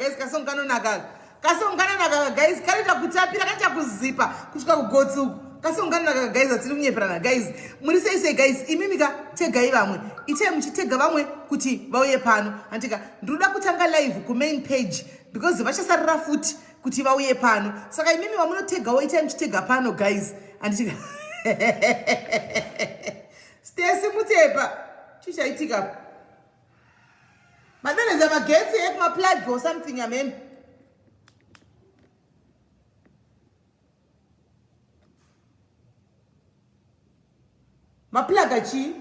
guys, kasongano naka guys, karita kutapira kacha kuzipa kusvika kugotsi kasongano naka guys atiri kunyeperana guys. Muri sei guys, imimika tegai vamwe ite muchitega vamwe kuti vauye pano. Antika ndoda kutanga live ku main page because vachasarira futi kuti vauye pano. Saka imimi vamunotegawo ite muchitega pano guys. Antika Stacey Mutepa chichaitika madoneza magetsi ekumaplug or something amen. Maplug achi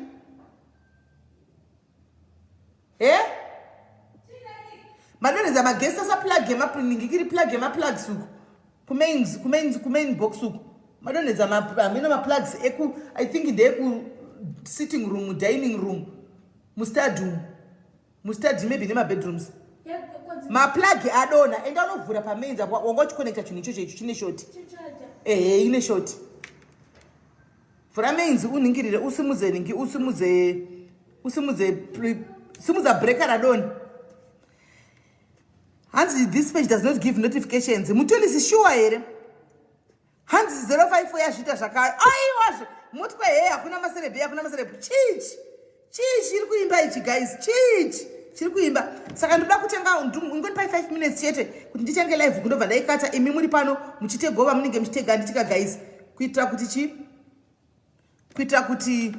madoneza magetsi asa plug emapningikiri plug emaplug suku kumain box suku madoneza ameno maplugs eku I think ndeku sitting room, dining room, mustadi maybe nema bedrooms. Maplug adona enda unovhura pamenza wangochiconnecta chinhu ichocho icho chine shoti. Ine shoti. Vhura mains uningirire usimudze breaker radoni. Hanzi this page does not give notifications. Mutoni sure here. Hanzi 054 yashita zvakare. Aiwa motwa hakuna maserebhe chichi chiri kuimba ichi guys chiri kuimba. Saka ndoda kutenga ingoni pai 5 minutes chete kuti ndichange live kundobva ndaikata imi muri pano muchitegova munenge muchitega nditika guys kuitira kuti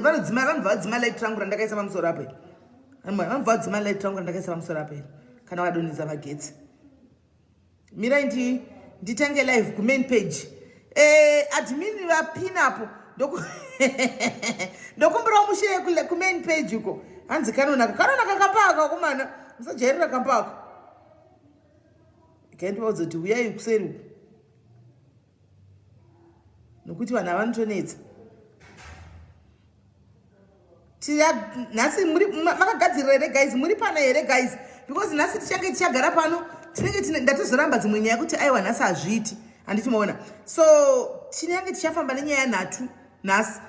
vanobva light rangu randakaisa pamusoro apo vanobva light rangu randakaisa pamusoro apo kana vadonhedza magetsi. Mirai nditange live ku main page. Admin vapinapo ndokumbira mushe ku main page uko hanzi kanonaka kapaka kumana musajairira kapaka ikaendivaudza kuti uyai kuseri uko nokuti vanhu havanotonetsa. Nhasi makagadzirira here guys, muri pana here guys, because nhasi tichange tichagara pano tinenge ndatozoramba dzimwe nyaya kuti aiwa nhasi hazviiti handiti maona. So tinenge tichafamba nenyaya nhatu nhasi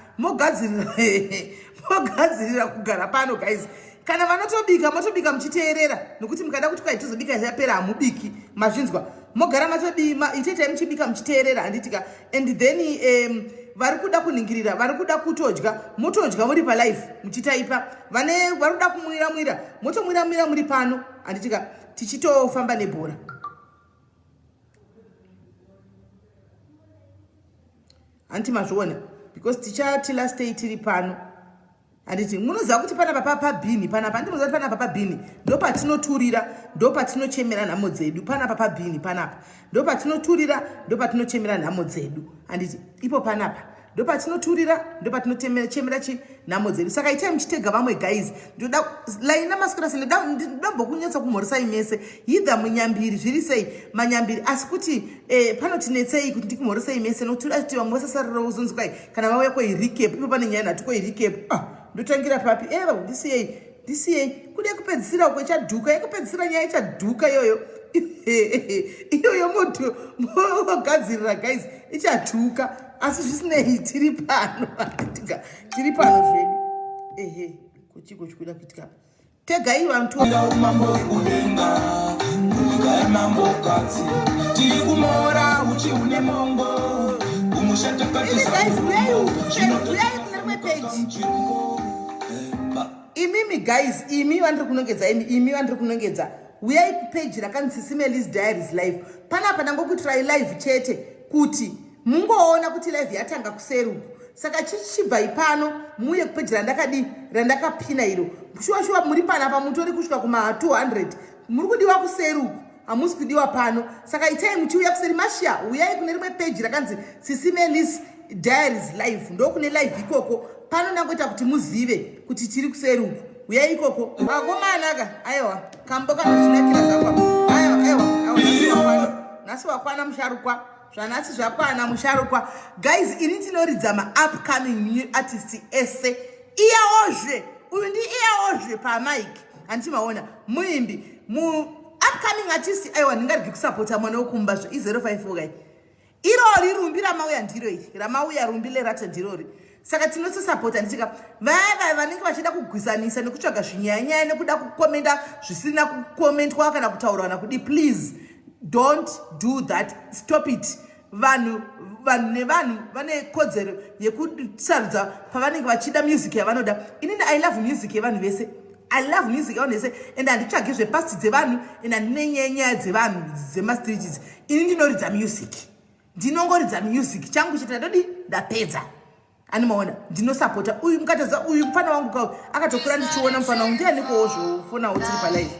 mogadzirira kugara pano guys. Kana vanotobika motobika muchiteerera nokuti mukada kuti kwai tozobika yapera hamubiki mazvinzwa mogara matodima itaitai muchibika muchiteerera handitika. And then vari kuda kuningirira vari kuda kutodya motodya muri palive muchitaipa vari kuda kumwira motomwira muri pano handitika tichitofamba nebhora. Anti mazviona because tichati last day tiri pano handiti munoziva kuti panapa pabhini panapa ndinoziva kuti panapa pabhini ndopatinoturira ndopatinochemera nhamo dzedu. Panapa pabhini panapa ndopatinoturira ndopatinochemera nhamo dzedu handiti ipo panapa ndopatinoturira ndopatinochemera nhamo dzedu. Saka itai muchitega vamwe guys ndoda laina maskurasi ndombokunyatsa kumhoresai mese yidha munyambiri zviri sei manyambiri asi kuti panotinetsei kuti ndikumhoresai mese nokuti kuti vamwe vasasarira uzonzi kwai kana vauya koirecap ipo pane nyaya nhatu koirecap ndotangira papi ndisiyei kude kupedzisira uko ichadhuka yekupedzisira nyaya ichadhuka iyoyo mogadzirira guys ichadhuka asi zvisinei tiri pano tiri pano zvedu kuchiko chikuda kuitika tegai vantu tiri kumora uchi une mongo imimi guys imi vandiri kunongedza uyai kupage rakanzi Sisimelis Diaries live. Panapa ndangokutirai live chete kuti mungoona kuti live yatanga kuseruku. Saka chichibva ipano muye kupage randakapina iro shuwa muri panapa mutori kusvika kuma 200 muri kudiwa kuseruku hamusi kudiwa pano. Saka itai muchiuya kuseri masha uyai kune rimwe page rakanzi Sisimelis Diaries live ndokune live ikoko pano ndangoita kuti muzive kuti tiri kuseruku uyai ikoko vakomanaka aiwa kamboka zvinakira zvakwa aiwa nhasi wakwana musharukwa zvanhasi zvakwana musharukwa guys. Ini tinoridza upcoming new artist ese iyawozve uyu ndi iyawozve pamike handimaona muimbi upcoming artist aiwa ndingarigi kusapota mwana wokumbazve i054 kai irori rumbi ramauya ndiro iri ramauya rumbi lerata ndirori. saka tinosapota ndichika vaya vanenge vachida kugwisanisa nekutsvaga zvinyanya nekuda kukomenda zvisina kukomentwa kana kutaurwa kana kudi, please don't do that, stop it. Vanhu nevanhu vane kodzero yekusarudza pavanenge vachida music yavanoda. Inini I love music yevanhu vese, I love music yevanhu vese, and handitsvagi zvepasti dzevanhu and handine nyaya dzevanhu dzemastriches. Ini ndinoridza music, ndinongoridza music, changu chete ndodi ndapedza. Animaona ndinosapota uyu mukataza uyu mfana wangu kwa akatokura ndichiona mfana wangu ndiani kuozvo fona utiri pa live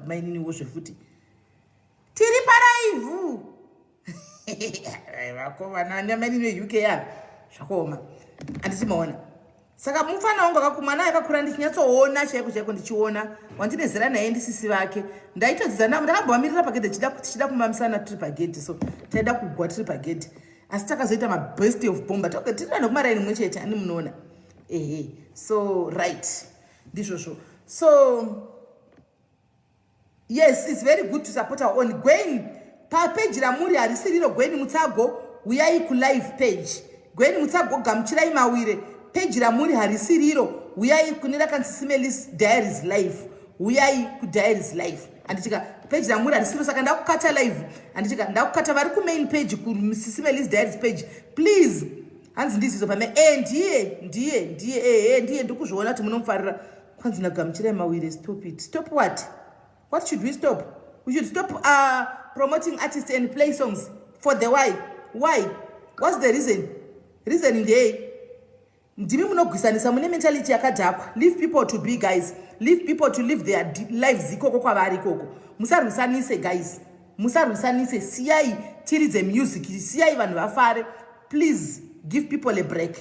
maini wozvo futi tiri pa live vakovana ndamani ne UK ya zvakoma andisimaona. Saka mufana wangu akakumana akakura ndichinyatsoona chaiko ndichiona wandinezera naye ndisisi vake ndaitodzidza namo ndakabvamirira pagedhe tichida kumamisana tiri pagedhe, so taida kugwa tiri pagedhe asi takazoita mabest of bomba tiri nokumaraini mumwe chete ani munoona so right ndizvozvo. So yes, it's very good to support our own. Gweni papage ramuri harisi riro Gweni Mutsago uyai kulive page. Gweni Mutsago gamuchirai mawire page ramuri harisi riro uyai kunira kansisimelis diaries live uyai ku diaries live anditika page ramuri harisi riro saka ndakukata live anditika ndakukata vari ku main page ku Sisimelis diaries page please hanzi ndizizo pame ndiye ndikuzviona kuti munomufarira kwanzi ndagamuchirai mawire. Stop it. Stop what should we stop? We should stop promoting artists and play songs for the why. What's the reason in the ndimi munogwisanisa mune mentality yakadhakwa. Leave people to be, guys. Leave people to live their lives ikoko kwavari ikoko. Musarwisanise guys, musarwisanise. Siyai tiridze music, siyai vanhu vafare. Please give people a break.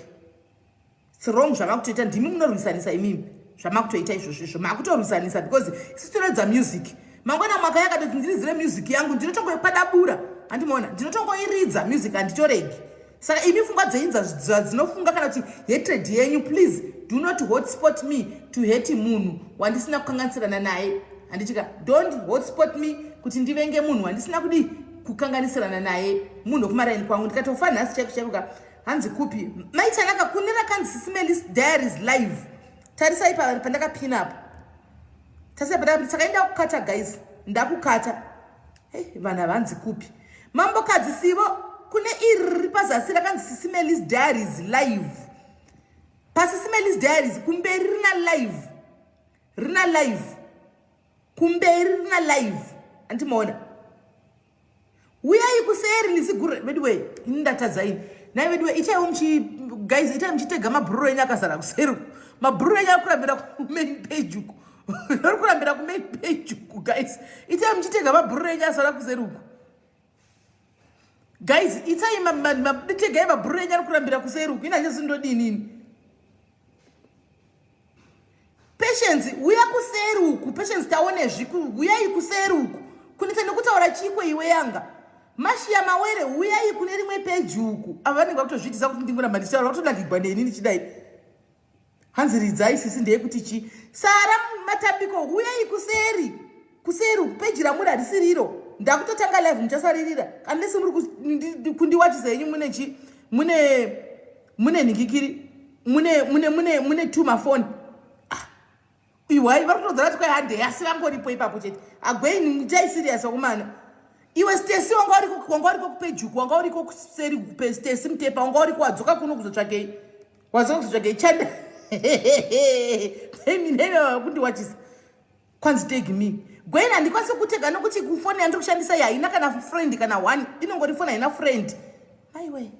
It's wrong zvamakutoita, ndimi munorwisanisa imimi zvamakutoita izvozvo makutorwisanisa because isitorodza music mangwana mwaka yakati ndiridzire music yangu ndinotongoipadabura handimaona ndinotongoiridza music handitoregi. Saka imi pfungwa dzeinza dzinofunga kana kuti hatred yenyu, please do not hotspot me to hate munhu wandisina kukanganisirana naye. Handichika don't hotspot me kuti ndivenge munhu wandisina kudi kukanganisirana naye munhu kumaraini kwangu ndikatofa nhasi chaikuka hanzi kupi maichanaka kunira kanzi Sisimelis diaries live tarisai pandaka pin up tarisai pandaka saka ndakukata guys ndakukata vanhu havanzi kupi mambokadzi sivo kune iri pazasi rakanzi Sisimelis diaries live. PaSisimelis diaries kumberi rina live kumberi rina live antimaona uyai kuseri lisigure bedwe ndatadzaini na bedwe ichaiwo guys itai mchitega mabhururo enyu akazara kuseri mabhururo enyu akurambira ku main page uku arikurambira ku main page uku guys itai mchitega mabhururo enyu akazara kuseri uku guys itai mabitegai mabhururo enyu arikurambira kuseri uku ina chezindodini Patience uya kuseri uku Patience taone zviku uyai kuseri uku kunita nekutaura chiko iwe yanga mashiya mawere uyai kune rimwe page uku avanenge vakutozvitisa kuti ndingoramba ndichitaura kutodagigwa neni nichidai hanzi ridzai sisi ndeye kuti chi sara matambiko uyai kuseri uku page ramuri harisi riro ndakutotanga live muchasaririra unless muri kundiwachisa yenyu mune ningikiri mune tuma phone iwai vakutodzana kuti kwai hande asi vangoripo ipapo chete agweni muchai serious wakumana iwe Stacy wanga uriko kupage uku wanga uriko kuseri Stacy Mtepa wanga uriko wadzoka kuno kuzotsvakei chanda minene kundiwachisa kwanzi tag me gweni handikwanisi kutega nokuti kufoni yandiri kushandisa haina kana friend kana one inongori foni haina friend aiwe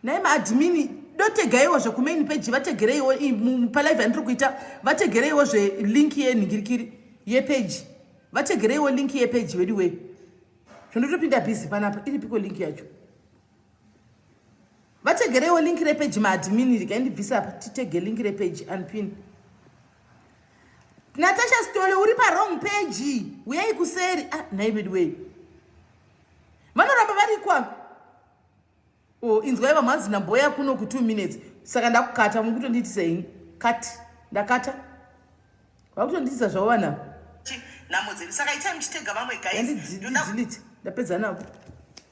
nai maadmini dotegaiwo zvekumain page vategereiwo palive yandiri kuita vategereiwo zvelink yenhingirikiri yepage vategereiwo link yepage vediwe zvondotopinda bhizi panapa iri piko link yacho vategereiwo link repage maadmini rikaindibvisa apa titege link repage unpin. Natasha Story uri pa wrong page uyai kuseri nai vediwe vanoramba vari kwa inzwa iva mhanzi namboya kuno ku 2 minutes saka ndakukata mukutonditiseini kati ndakata vakutonditisa zvavana namodzeni saka itai muchitega vamwe guys delete ndapedza navo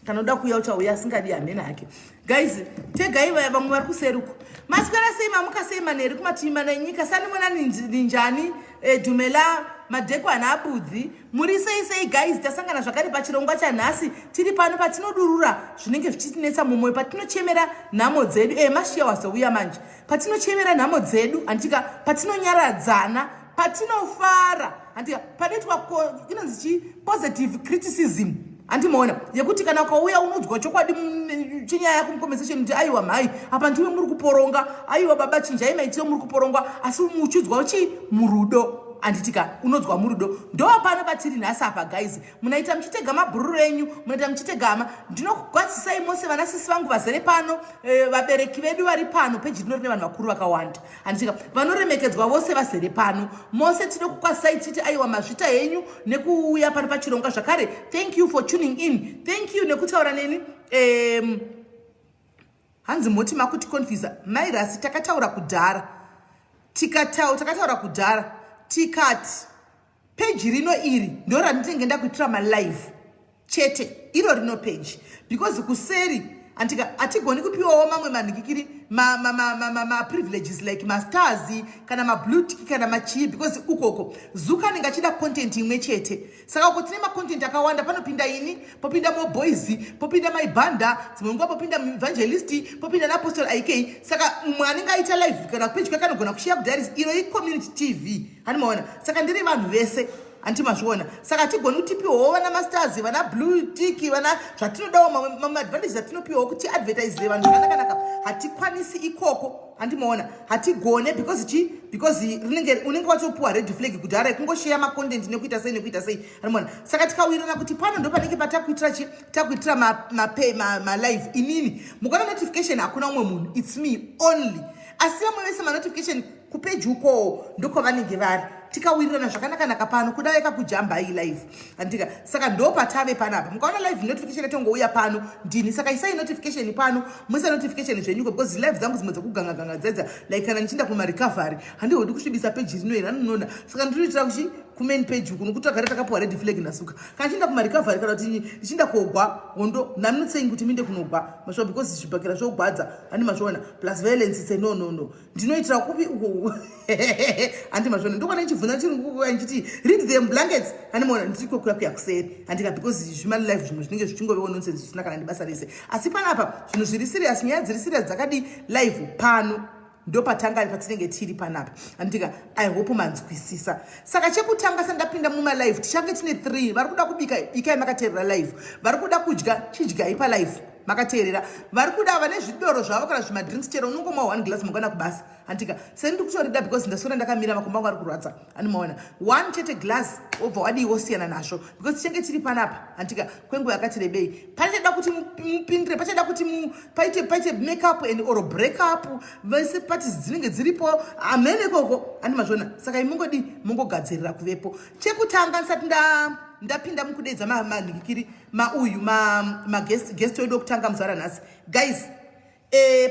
kana uda kuuya uchauya asingadi hamena hake. Guys, tegai vamwe vari kuseruko maswera sei mamuka sei manheri kumativi mana enyika sanimona ninjani dhumela madhekwana abudzi muri sei guys. Tasangana zvakare pachirongwa chanhasi tiri pano patinodurura zvinenge zvichitinetsa mumwoyo patinochemera nhamo dzedu mashiya wazouya manje patinochemera nhamo dzedu handika patinonyaradzana patinofara handika panoitwa inonzi chi positive criticism andimaona yekuti kana ukauya unodzwa chokwadi chinyaya kumconversation kuti aiwa mhai apa ndiwe muri kuporonga aiwa baba chinjai maitiro muri kuporongwa asi muchidzwa uchi murudo anditika unodzwa murudo ndo pano patiri nhasi apa guys. Munaita muchitega mabhururu enyu munaita muchitegama ndinokugwadzisai mose vanasisi vangu vazere pano vabereki vedu vari pano peji rino rine vanhu vakuru vakawanda anditika vanoremekedzwa vose vazere pano mose tinokukwazisai tichiti aiwa mazvita henyu nekuuya pano pachirongwa zvakare. Thank you for tuning in. Thank you nekutaura neni hanzi moti makuti confuse mairasi takataura kudhara takataura kudhara tikati peji rino iri ndo randinenge ndakuitira malive chete iro rino peji because kuseri antika hatigoni kupiwawo mamwe manhikikiri privileges like masters kana mablue tick kana machii because ukoko zuka anenge achida content imwe chete saka uko tine macontent akawanda panopinda ini popinda moboys popinda maibhanda dzimwe nguva popinda evangelist popinda naapostol ik saka mumwe anenge aita live kana peji kwakanogona kushiya kudiaries iro icommunity tv hanimaona saka ndiri vanhu vese antimazviona saka tigoni kutipiwawo vana masters vana blue tick vana zvatinodawo mamwe advantage atinopiwawo kuti advertise vanhu zvakanaka hatikwanisi ikoko andimaona hatigone because unenge watopiwa red flag kuti harai kungosheya macontent nekuita sei andimaona saka tikawirirana kuti pano ndo panenge patakuitira malive inini mukaona notification hakuna umwe munhu it's me only asi vamwe vese manotification kupeji uko ndoko vanenge vari tikawirirana zvakanaka pano kudaveka kujamba hii live andika saka ndo patave panapa mukaona live notification yatongouya pano ndini saka isai notification pano muisa notification zvenyuko because live dzangu dzimwe dzekuganga dzedza like kana nichinda kumarecovery handihodi kusvibisa peji rino iri anonona saka ndinoitira kuchi kumain page uku nokuti agara takapiwa red flag nasuka kana chinda kumarecovery kana kuti nichinda kogwa hondo naminotsengi kuti minde kunogwa masho because zvibhakira zvogwadza handi mazviona plus violence say no ndinoitira kupi uko handi mazviona ndokwana nichibvunza chiti read them blankets handi maona ndiri kuya kuseri handika because zvimali life zvimwe zvinenge zvichingovewo nonsense zvisina kana ndibasa rese asi panapa zvinhu zviri serious nyaya dziri serious dzakadi live pano ndo patanga patinenge tiri panapa andika I hope manzwisisa saka chekutanga sandapinda mumalive tichange tine 3 vari kuda kubika ikai makateerera live vari kuda kudya chidyai palive makateerera vari kuda vane zvidoro zvavo kana zvimadrinks chero unongomwa 1 glass mangwana kubasa andika sendi kutorida because ndasora ndakamira makomba angu ari kurwadza animaona 1 chete glass obva wadiwo siyana nazvo because tichange tiri panapa andika kwenguva yakati rebei pachada kuti mupindire pachada kuti paite makeup and or break up vese parties dzinenge dziripo amene koko andimazvona saka imongodi mongogadzirira kuvepo chekutanga ndisati ndapinda mukudedza manhikikiri mauyu guest wedu okutanga muzara nhasi guys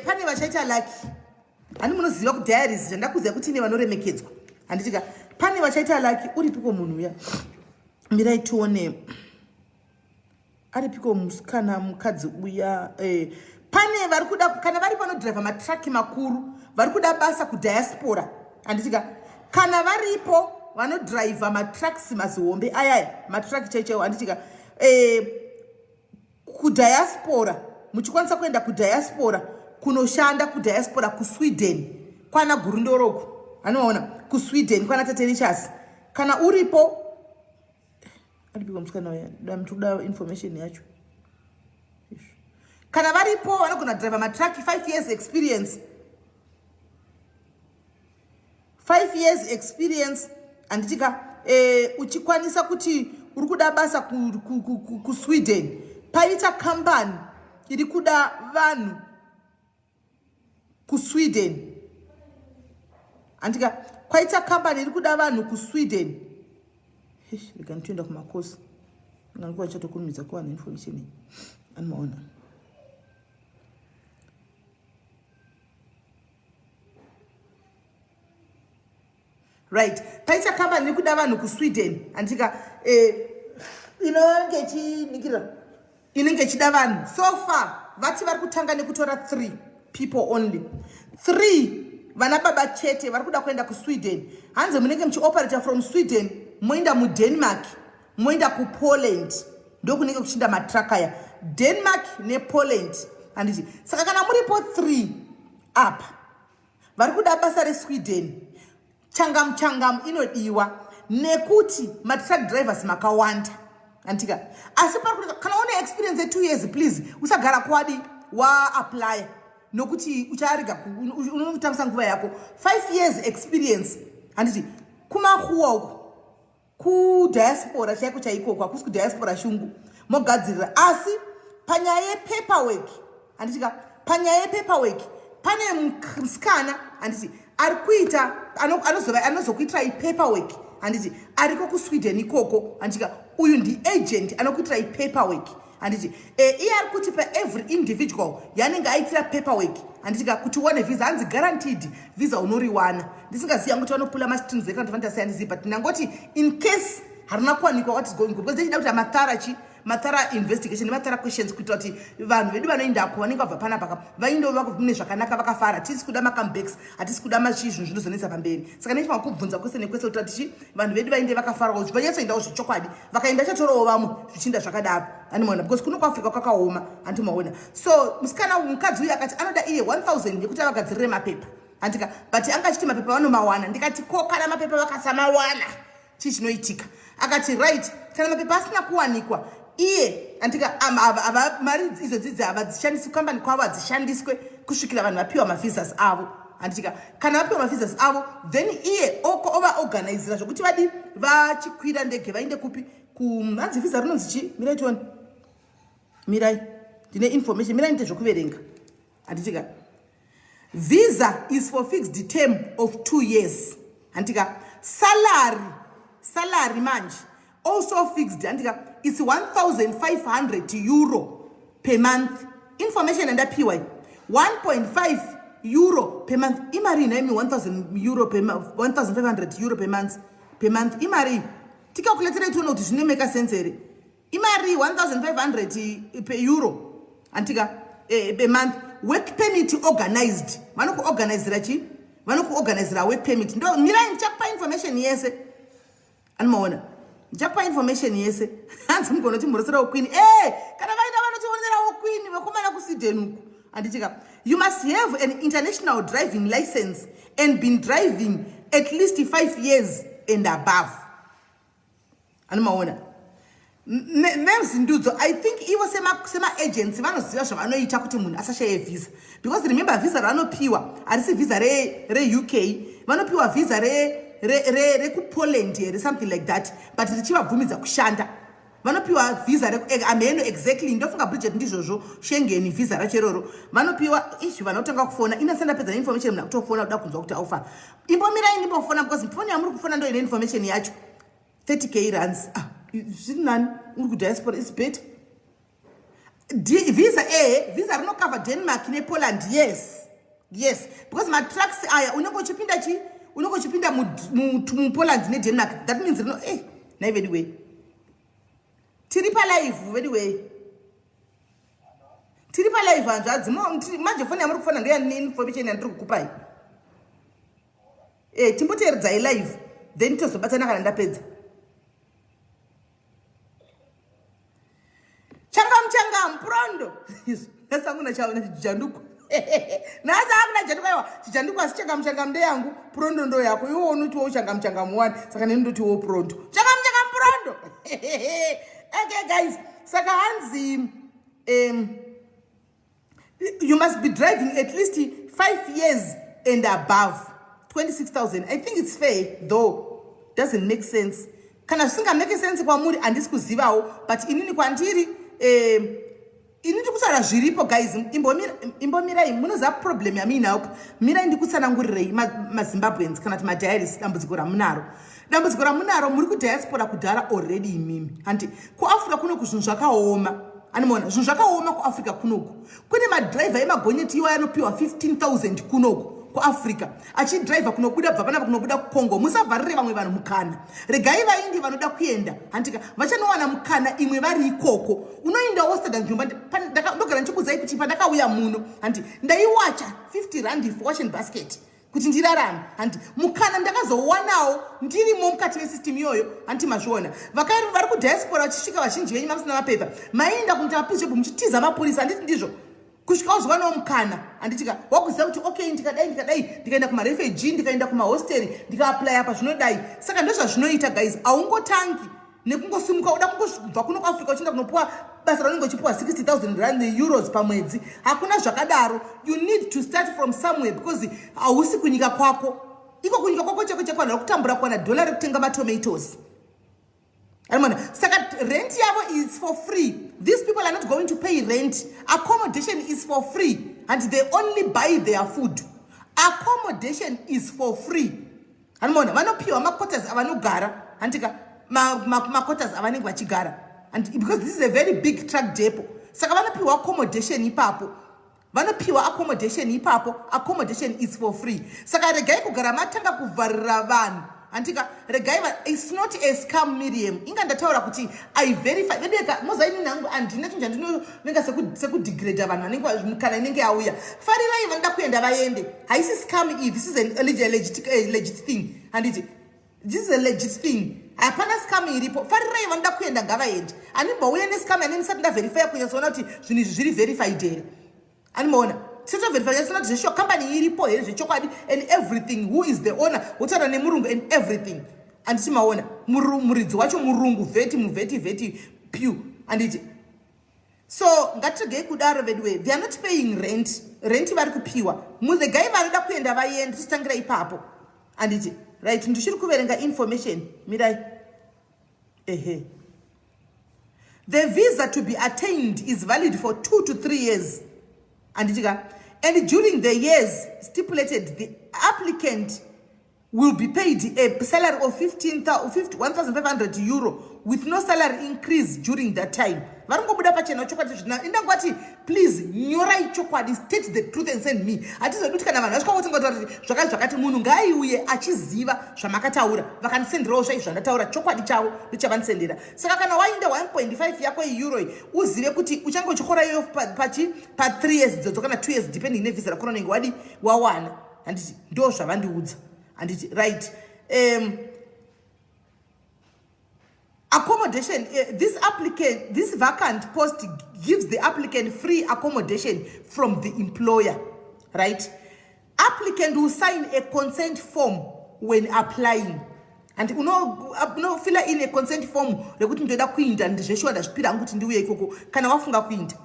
pane vachaita laki hani munoziva kudiaries zvandakuziva kuti ine vanoremekedzwa handitika pane vachaita laki uripiko munhu uya mirai tione aripiko musikana mukadzi uya pane vari kuda kana vari panodhiraivha matraki makuru vari kuda basa kudiaspora handitika kana varipo vanodhiraivha matraks mazihombe ayaya matraki chaichaiwo handitika kudiaspora muchikwanisa kuenda kudiaspora kunoshanda kudiaspora kusweden kwana gurundoroko anoona kusweden kwana taterichas kana uripo aripiko musikana uya damtoda information yacho kana varipo vanogona driver matraki 5 years experience 5 years experience anditika uchikwanisa kuti uri kuda basa kusweden paita kambani iri kuda vanhu kusweden andika kwaita kambani iri kuda vanhu kusweden rega nditoenda kumakosi nganguva chatokurumidza kuwana information iyi anomaona right paita kambani iri kuda vanhu kusweden andika inonge chinikira inenge ichida vanhu. So far vati vari kutanga nekutora 3 people only. 3 vana baba chete vari kuda kuenda kuSweden. Hanze munenge muchioperator from Sweden moenda muDenmark, moenda kuPoland. Ndokunenge kuchinda matraka aya, Denmark nePoland. Handiti saka kana muripo 3 apa vari kuda basa reSweden, changamu inodiwa nekuti matruck drivers makawanda. Antika asi kana une experience 2 years please usagara kwadi wa apply nokuti uchariga unotamisa nguva yako. 5 years experience handiti kumakuwa uko ku diaspora chaiko chaiko kwa kusi ku diaspora shungu mogadzirira. Asi panyaya yepaperwork handitika panyaya yepaperwork pane musikana handiti ari kuita anozokuitira ipaperwork handiti ariko kuSweden ikoko handika uyu ndi-agent anokuitira ipaperwork handiti iye ari kuti paevery individual yanenge aitira paperwork handitika kuti uone visa hanzi guaranteed visa unoriwana. Ndisingaziva kuti vanopula mastrings ekana tafandasiyanisi but ndangoti in case harina kuwanikwa what is going on because ndichida kuti mathara investigation mathara questions kuitira kuti vanhu vedu vanoendako vanenge vabva panapa vaindowo vakune zvakanaka vakafara. Hatisi kuda macomebacks, hatisi kuda machinhu zvinozonetsa pamberi. Saka ndichifana kubvunza kwese nekwese kuti tichi vanhu vedu vainde vakafarawo vanyatsoendawo zvechokwadi vakaenda chatorawo vamwe zvichinda zvakadaro handimaona because kuno kuAfrica kwakaoma handimaona. So mukadzi uyu akati anoda iye 1000 yekuti avagadzirire mapepa handika but anga achiti mapepa vanomawana. Ndikati ko kana mapepa vakasamawana chii chinoitika? Akati right kana mapepa asina kuwanikwa iye andika mari izodzidzi havadzishandiswi kambani kwavo hadzishandiswe kusvikira vanhu vapiwa mavisas avo handitika kana vapiwa mavisas avo then iye ova organizera zvokuti vadi vachikwira ndege vainde kupi hanzi visa rinonzi chii? Mirai tione, mirai ndine information, mirai ndite zvokuverenga handitika. Visa is for fixed term of 2 years handitika. Salary manje also fixed handika it's 1,500 euro per month. Information and PY 1.5 euro per month. Imari na 1,000 euro per month, 1,500 euro per month. Imari tika calculate it to zvine make sense here. Imari 1,500 per euro antika per month. Work permit organized. Vanoku organize rachi. Vanoku organize ra work permit. Ndo mirai chapa information yese. Anmaona. Japa information yese hanzi mugono chimurosera ukwini kana vaenda vanochionera ukwini vakomana kuSweden uku handitika. You must have an international driving license and been driving at least 5 years and above. Animaona memzindudzo I think ivo sema agents vanoziva zvavanoita kuti munhu asashaye visa because remember visa ranopiwa harisi visa re UK vanopiwa visa re kuPoland here something like that but richivabvumidza kushanda vanopiwa visa ameno exactly ndofunga Bridget ndizvozvo Schengen visa racheroro vanopiwa izvi vanotanga kufona inasenda pedza information mna kutofona kuda kunzwa kuti aufa imbomirai ndimbofona because phone yamuri kufona ndo ine information yacho 30k rands zvinani uri kudiaspora is better visa rinokava Denmark nePoland yes because matrucks aya unenge uchipinda muPoland neDenmark that means nai anyway tiri palive hanzvadzi manje foni yamuri kufona ndeyane information yandiri kukupai timboteeredzai live then tozobatana kana ndapedza. Changam prondo nasanguna chaona chijanduko nasa akuna janduko aiwa chijanduko asi changam ndeyangu prondo ndo yako iwo unotiwo changam one saka nendotiwo prondo changam prondo okay guys saka hanzi you must be driving at least 5 years and above. 26,000 I think it's fair though doesn't make sense kana zvisinga make sense kwamuri handisi kuzivawo but inini kwandiri ini ndikusara zviripo guys imbomirai munoziva problem yamuinayo mirai ndikutsanangurirei maZimbabweans kana kuti madiaries dambudziko ramunaro muri kudiaspora kudhara already imimi handi kuAfrica kunoku zvinhu zvakaoma animona zvinhu zvakaoma kuAfrica kunoku kune madriver emagonyeti iwo anopiwa 15,000 kunoku kuAfrica achidriver kunobuda bva panapa kunobuda kuCongo. Musavharire vamwe vanhu mukana. Regai vaindi vanoda kuenda handika vachanowana mukana imwe vari ikoko. Unoenda Ostersdam nzvimbo ndogara ndichikuudzai kuti pandakauya muno handi ndaiwacha 50 rand washing basket kuti ndirarame handi mukana ndakazowanawo ndirimo mukati mesystem iyoyo handi mazviona. Vari kudiaspora vachisvika vazhinji venyu mamusina mapepa mainda kundoita mapushopu muchitiza mapurisa handiti ndizvo kusvika uzowanawo mukana handitika wakuziva kuti okay ndikadai ndikaenda kumarefugee ndikaenda kumahosteri ndikaaplya pa zvinodai. Saka ndozvazvinoita guys, haungotangi nekungosimuka uda kungobva kuno kuAfrica uchienda kunopuwa basa raunenge uchipuwa 60,000 rand euros pamwedzi. Hakuna zvakadaro. You need to start from somewhere because hausi kunyika kwako. Iko kunyika kwako cheko chekwana kutambura kuwana dola rekutenga matomatoes. Saka rent yavo is for free. These people are not going to pay rent. Accommodation is for free and they only buy their food. Accommodation is for free. Vanopiwa maquarters avanogara handika maquarters avanenge vachigara. And because this is a very big truck depot, saka vanopiwa accommodation ipapo. Accommodation is for free. Saka regai kugara matanga kuvharira vanhu. Antika regai it's not a scam. Miriam inga ndataura kuti I verify vedeka mozaini nangu andina chinja ndinonga sekudegrade vanhu vanenge mukana inenge auya farirai vanoda kuenda vaende. Haisi scam if this is a legit thing. And this is a legit thing. Hapana scam iripo. Farirai vanoda kuenda ngavaende. Animbauya nescam anisati ndaverify kunyasoona kuti zvinhu izvi zviri verified here. Animaona Seto verification not zvesho company iripo here zvechokwadi and everything. Who is the owner? Utara nemurungu and everything. And simaona muridzi wacho murungu veti pew and so ngatigei kudaro vedwe. They are not paying rent vari kupiwa. The guy vanoda kuenda vaende titangira ipapo. And right ndishiri kuverenga information mirai ehe. The visa to be attained is valid for 2 to 3 years. And during the years stipulated, the applicant will be paid a salary of 1,500 euro with no salary increase during that time. Please, state the truth and send me. Right. Accommodation, this vacant post gives the applicant free accommodation from the employer, right? Applicant will sign a consent form when applying. And fill in a consent form rekuti ndoda kuinda ndizveshuwa ndazvipira kuti ndiuye ikoko kana wafunga kuinda.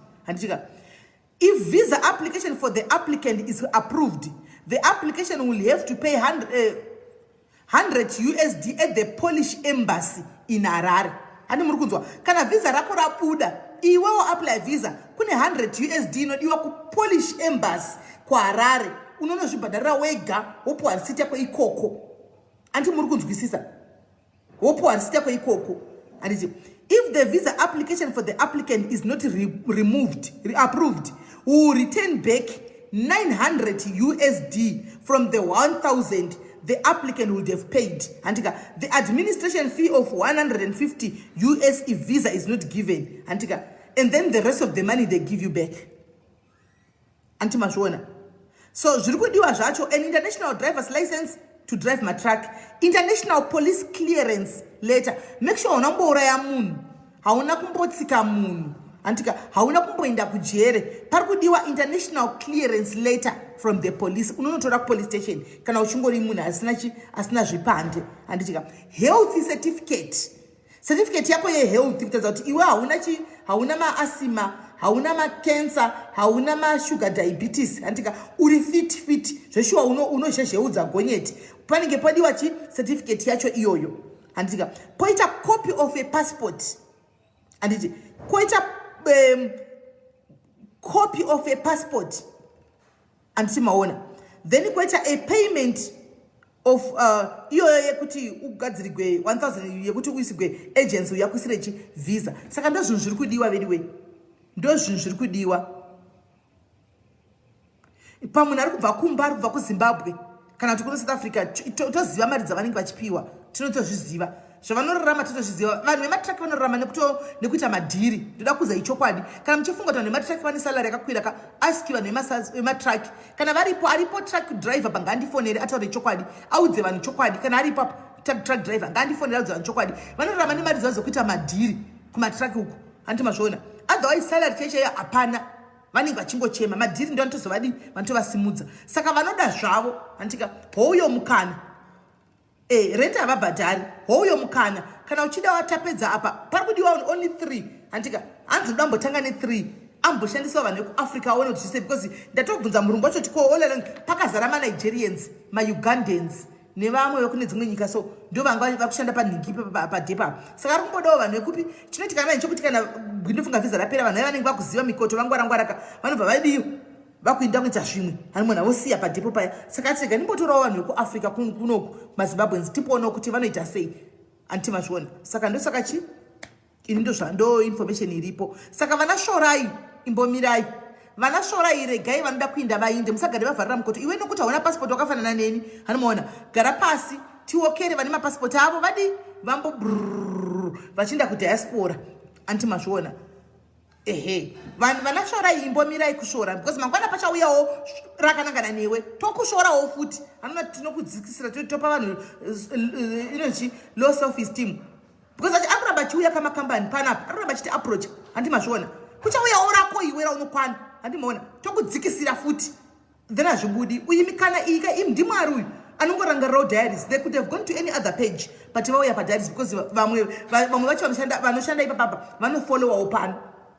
If visa application for the applicant is approved, the application will have to pay 100 USD at the Polish embassy in Harare. And murukunzwa kana visa rako rabuda iwewo apply visa kune 100 USD inodiwa ku Polish embassy kwa Harare unonozvibhadharira wega wopuwa risiti yako ikoko. Anti murukunzwisisa wopuwa risiti yako ikoko. And if the visa application for the applicant is not approved, we will return back 900 USD from the 1,000 the applicant would have paid. The administration fee of 150 US if visa is not given. And then the rest of the money they give you back. So, an international driver's license to drive my truck, international police clearance later. Make sure unambora ya munhu hauna kumbotsika munhu antika hauna kumboenda kujere parikudiwa international clearance letter from the police unonotora ku police station kana uchingori munhu asina zvipande anditika health certificate yako ye health kutaza kuti iwe hauna ma asthma hauna ma cancer hauna ma sugar diabetes antika uri fit zveshuwa unozhezheudza gonyeti panenge padiwa certificate yacho iyoyo antika poita copy of a passport anditi poita copy of a passport andisimaona then poita a payment of iyoyo yekuti ugadzirigwe 1000 yekuti uisigwe agency yakusirechi visa saka ndo zvinhu zviri kudiwa vediwe ndo zvinhu zviri kudiwa pamunhu ari kubva kumba ari kubva kuzimbabwe kana kuti kuno south africa toziva mari dzavanenge vachipiwa tinotozviziva zvavanorarama totozviziva vanhu vematraki vanorarama nekuita madhiri ndoda kuza ichokwadi kana muchifunga kuti vanhu vematraki vane salari yakakwira ka aski vanhu vematraki kana aripo truck driver pangandifonere ataure chokwadi audze vanhu chokwadi kana aripo truck driver ngandifonere audze vanhu chokwadi vanorarama nemari dzavo zokuita madhiri kumatraki uku handimazviona otherwise salari chaichaiyo hapana vanenge vachingochema madhiri ndo vanotozovadi vanotovasimudza saka vanoda zvavo handika houyo mukana renta havabhadhari houyo mukana kana uchida watapedza apa pari kudiwa only 3 handika hanzi udambotanga ne3 amboshandisawo vanhu vekuafrica aone kuti zvise because ndatobvunza murungu wacho tikoolera pakazara manigerians maugandans nevamwe vekune dzimwe nyika so ndo vanga vakushanda panhingi padepa saka ari kumbodawo vanhu vekupi chinoti kana nchokuti kana gwindofunga vhiza rapera vanhu vanenge vakuziva mikoto vangwarangwaraka vanobva vadiyo vakuinda kuita zvimwe hanomona vosiya padepo paya saka atirega nimbotorawo vanhu vekuafrica kunoku mazimbabwens tipoonawo kuti vanoita sei antimazviona saka ndosaka chi ini ndo information iripo saka vana shorai imbomirai vana shorai regai vanoda kuinda vainde musagare vavharira mukoto iwe nokuti hauna pasipoti wakafanana neni hanomona gara pasi tiokere vane mapasipoti avo vadi vambo vachienda kudiaspora antimazviona vana shorai imbomirai kushora because mangwana pachauyawo rakanangana newe tokushorawo futi hanona tinokudzikisira topa vanhu inonzi low self esteem because akuramba achiuya kamakambani panapa akuramba achiti approach handimazviona kuchauyawo rako iwe raunokwana handimaona tokudzikisira futi then hazvibudi uyi mikana ika ndimwari uyu anongorangarirawo diaries they could have gone to any other page but vauya padiaries because vamwe vacho vanoshanda ipapapa vanofollowawo pano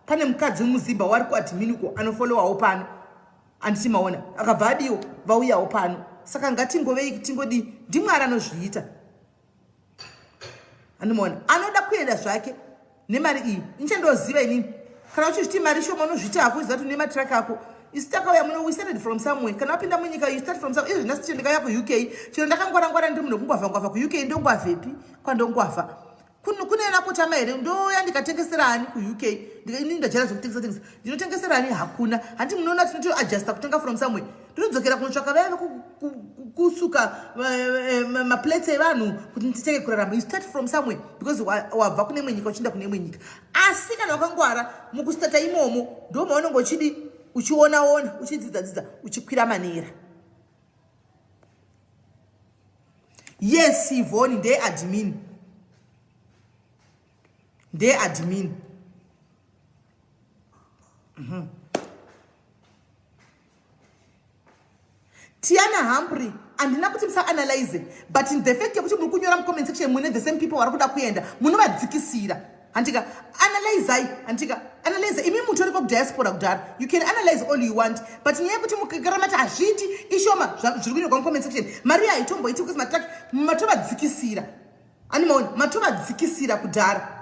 pane mukadzi muzimba wari kuadhimini uko anofollowawo pano anditimaona akabva adiwo vauyawo pano saka ngatingovei tingodi ndimwari anozviita andimaona anoda kuenda zvake nemari iyi nichandoziva inini kana uchizviti mari shoma unozvita hako izati une matraki ako isi takauya muno we started from somewhere kana wapinda munyika you start from somewhere izvi nhasi ndikauya kuuk chero ndakangwarangwara ndiri munhu wekungwavha kuuk ndongwavhepi kwandongwavha kunoena kutama here ndoya ndikatengesera hani kuuk ini ndajara zvekutengesatengesa ndinotengesera hani hakuna handi munoona tinotoadjusta kutenga from somewhere ndinodzokera kunotsvaka vaive kusuka maplates evanhu kuti nditenge kurarama you start from somewhere because wabva kune imwe nyika uchienda kune imwe nyika asi kana wakangwara mukustata imomo ndo maunenge uchidi uchionaona uchidzidzadzidza uchikwira manera yes Yvonne ndeadmin Tiana Humphrey andina kuti musaanalyze but in the fact yekuti muri kunyora mucomment section mune the same people vari kuda kuenda munovadzikisira handika analyze imi mutori kwakudhiaspora kudhara you can analyze all you want but nyaya yekuti mukagara mati hazviti ishoma zviri kunyorwa mucomment section mari haitomboiti because matovadzikisira animaona matovadzikisira kudhara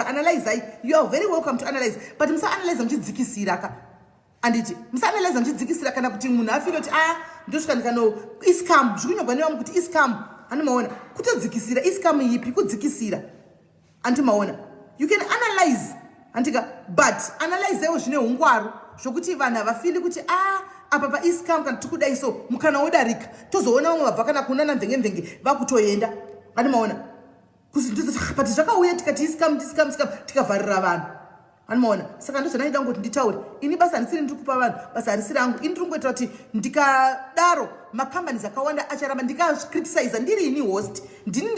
analyze you are very welcome to analyze but musaanalyze muchidzikisira ka anditi musaanalyze muchidzikisira kana kuti munhu afile kuti ndosvika ndikano iscam zvikunyorwa nevamwe kuti iscam andimaona kutodzikisira iscam ipi kudzikisira andimaona you can analyze andika but analyzewo zvine ungwaru zvokuti vanhu havafili kuti apa paiscam kana tikudai so mukana wodarika tozoona vamwe vabva kana kunana mvenge vakutoenda andimaona but zvakauya tikati iscam tikavharira vanhu anomaona saka ndozvanaida ngoti nditaure ini basa handisiri ndiri kupa vanhu basa harisi rangu ini ndiri ngoita kuti ndikadaro macompanies akawanda acharamba ndikacriticize ndiri ini host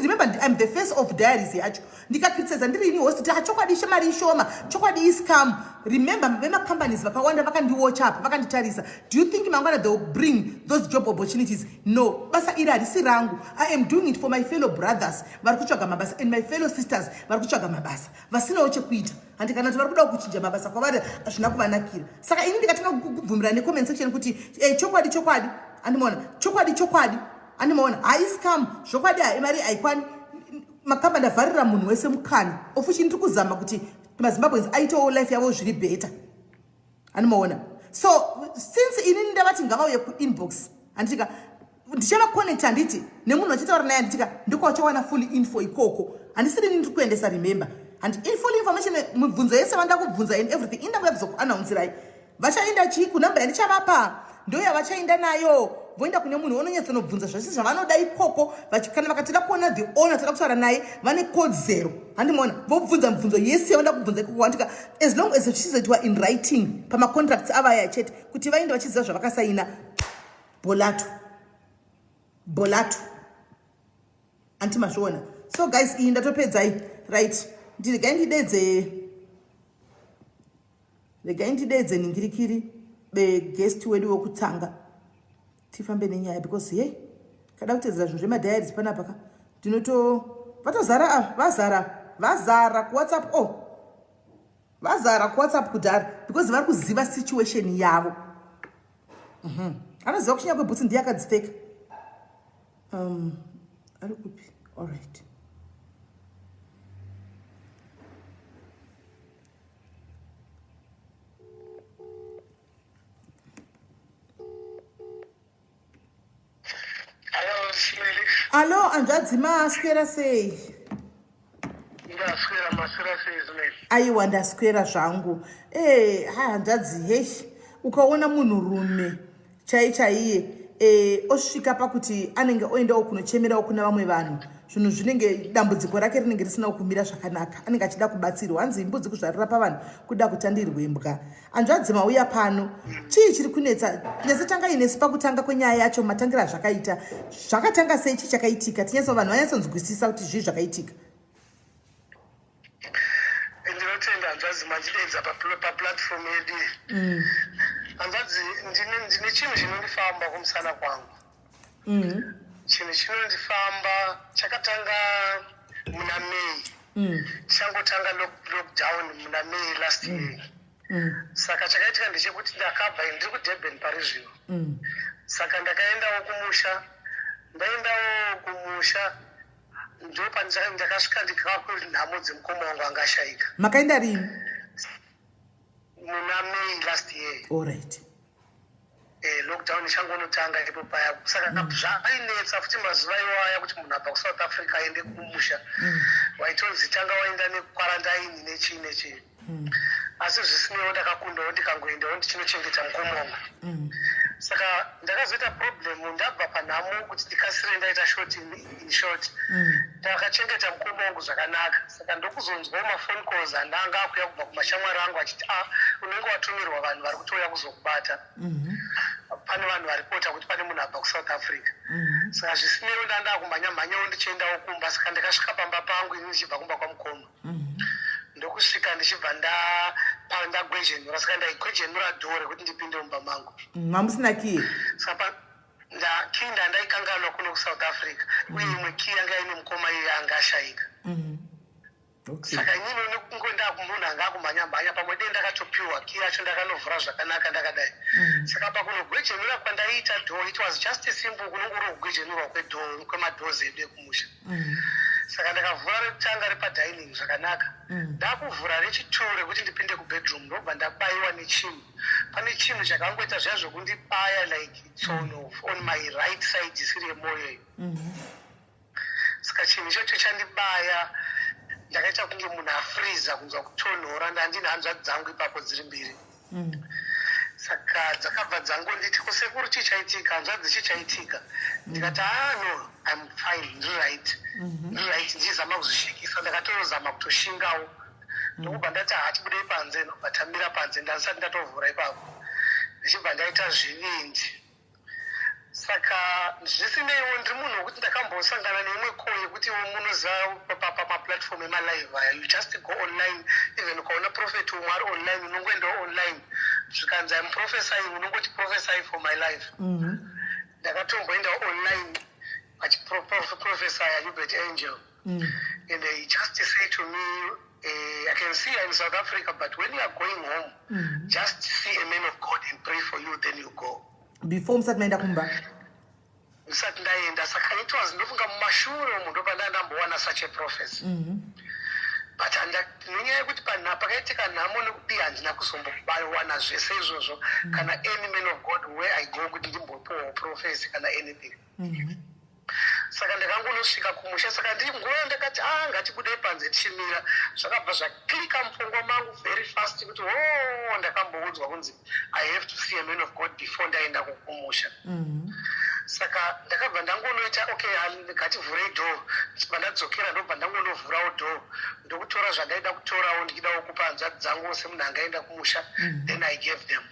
remember I'm the face of diaries yacho ndikacriticize ndiri ini host kuti chokwadi mari ishoma chokwadi iscam remember vemacompanies vakawanda vakandiwatch apa vakanditarisa do you think mangwana they will bring those job opportunities no basa iri harisi rangu I am doing it for my fellow brothers vari kutsvaga mabasa and my fellow sisters vari kutsvaga mabasa vasinawo chekuita handi kana kuti vari kuda kuchinja mabasa kwavari hazvina kuvanakira saka ini ndikatanga kubvumira necomment section kuti chokwadi andimoona chokwadi andimoona haiscam zvokwadi mari haikwani makambani avharira munhu wese mukana ofuchi ndiri kuzama kuti mazimbabwens aitawo life yavo zviri beta andimoona so since inini ndavati ngavauye kuinbox anditika ndichavaconnecta handiti nemunhu achitaura naye anditika ndikwachawana full info ikoko handisiri nini ndiri kuendesa remember and full information mibvunzo yese vanda kubvunza and everything indango yakuzokuannouncerai vachaenda chii kunamba yandichavapa ndo yavachaenda nayo voenda kune munhu unonyatsanobvunza zvese zvavanoda ikoko kana vakatida kuona the owner toda kutaura naye vane kodzero handimona vobvunza mibvunzo yese yavanoda kubvunza ikoko vandika as long as zvichizoitwa in writing pamacontracts avaya chete kuti vaende vachiziva zvavakasaina bolatu antimazviona. So guys, iyi ndatopedzai right. Regai ndidedze ningirikiri beguest wedu wokutanga tifambe nenyaya because hey kada kutedzera zvinhu zvemadhiaries panapa ka vatozara vazara kuwhatsapp vazara kuwhatsapp kudhara because vari kuziva situation yavo. Anoziva kushinya kwebhutsi ndiye akadzipfeka. Ari kupi? All right. Alo, anzvadzi maswera sei? Ndaswera maswera sei zvimwe? Aiwa ndaswera zvangu. Hanzvadzi heshi ukaona munhurume chaiye osvika pakuti anenge oendawo kunochemerawo kuna vamwe vanhu zvinhu zvinenge dambudziko rake rinenge risina kumira zvakanaka anenge achida kubatsirwa hanzi imbudzi kuzvarira pavanhu kuda kutandirwa imbwa. Anzvadzi mauya pano chii chiri kunetsa nese tanga inesi pakutanga kwenyaya yacho matangira zvakaita zvakatanga sei chii chakaitika tinyaso vanhu vanyatsonzwisisa kuti zvii zvakaitika. Ndinotenda Anzvadzi machidedza paplatform yedu. Anzvadzi ndine chinhu chinondifamba kumusana kwangu. Chinhu chinondifamba chakatanga muna May. Changotanga lockdown muna May last year. Saka chakaitika ndechekuti ndakabva ndiri kuDurban pari zvino. Saka ndakaendawo kumusha. Ndaendawo kumusha ndo ndakasvika ndikakuri nhamo dzemukoma wangu angashayika. Makaenda rini? Muna May last year. All right. Lockdown ichangonotanga ipo paya saka zvainetsa futi mazuva iwaya kuti munhu abva kuSouth Africa aende kumusha waitonzi tanga waenda nekwarandaini nechii asi zvisinewo ndakakundawo ndikangoendawo ndichinochengeta mukoma wangu. Saka ndakazoita problem ndabva panhamo kuti ndikasire ndaita short in short ndakachengeta mukoma wangu zvakanaka. Saka ndokuzonzwawo mafoni calls andanga akuya kubva kumashamwari angu achiti unenge watumirwa vanhu vari kutouya kuzokubata. Pane vanhu varipota kuti pane munhu abva kuSouth Africa. Saka zvisinewo ndanda kumhanya-mhanyawo ndichiendawo kumba. Saka ndakasvika pamba pangu ini ndichibva kumba kwamukoma. Ndokusvika ndichibva ndagwezvenura. Saka ndaigwezvenura dhoo rekuti ndipinde mumba mangu. Mamusina kii? Saka kii ndandaikanganwa kuno kuSouth Africa. Uye imwe kii yanga ine mukoma iye anga ashayika. Saka inini nekungoenda kumunhu anga akumhanya-mhanya pamwe dei ndakatopiwa kii yacho ndakanovhura zvakanaka ndakadai. Saka pakunogwejenura kwandaiita dhoo it was just a simple kunongori kugwejenurwa kwemadhozi edu ekumusha. Saka ndakavhura rekutanga repadining zvakanaka. Ndakuvhura rechituru rekuti ndipinde kubedroom ndobva ndabayiwa nechinhu. Pane chinhu chakangoita zviya zvokundibaya like tsono on my right side isiri yemoyo. Saka chinhu ichocho chandibaya ndakaita kunge munhu afreeza kunzwa kutonhora ndandine hanzvadzi dzangu ipapo dziri mbiri. Saka dzakabva dzangonditi kusekuru chichaitika hanzvadzi chichaitika. Ndikati no I'm fine ndiri right ndizama kuzvishekisa ndakatorozama kutoshingawo ndokubva ndati hatibudei panze ndobva tamira panze ndasati ndatovhura ipapo ndichibva ndaita zvivindi. Saka zvisineiwo ndiri munhu wekuti ndakambosangana neimwe call yekuti munoziva pamaplatform emalive aya you just go online even ukaona prophet umwe ari online unongoendawo online zvikanzi I'm prophesying unongoti prophesy for my life. Ndakatomboendawo online vachiprofesy Albert Angel and they just say to me I can see you're in South Africa but when you are going home just see a man of God and pray for you then you go. Before msati maenda kumba? Msati ndaenda. Saka it was ndofunga mumashure umu ndobva ndambowana such a prophecy. But nenyaya yekuti pakaitika nhamo nekuti handina kuzombowana zvese izvozvo kana any man of God where I go kuti ndimbopiwawo prophecy kana anything. saka ndakangonosvika kumusha. Saka ndiri nguva ndakati ngatibudei panze tichimira, zvakabva zvaklika mupfungwa mangu very fast kuti ndakamboudzwa kunzi I have to see a man of God before ndaenda kumusha. Saka ndakabva ndangonoita ngativhurei dhoo. Pandadzokera ndobva ndangonovhurawo dhoo ndokutora zvandaida kutorawo ndichidawo kupa hanzvadzi dzangu semunhu angaenda kumusha. Then I gave them.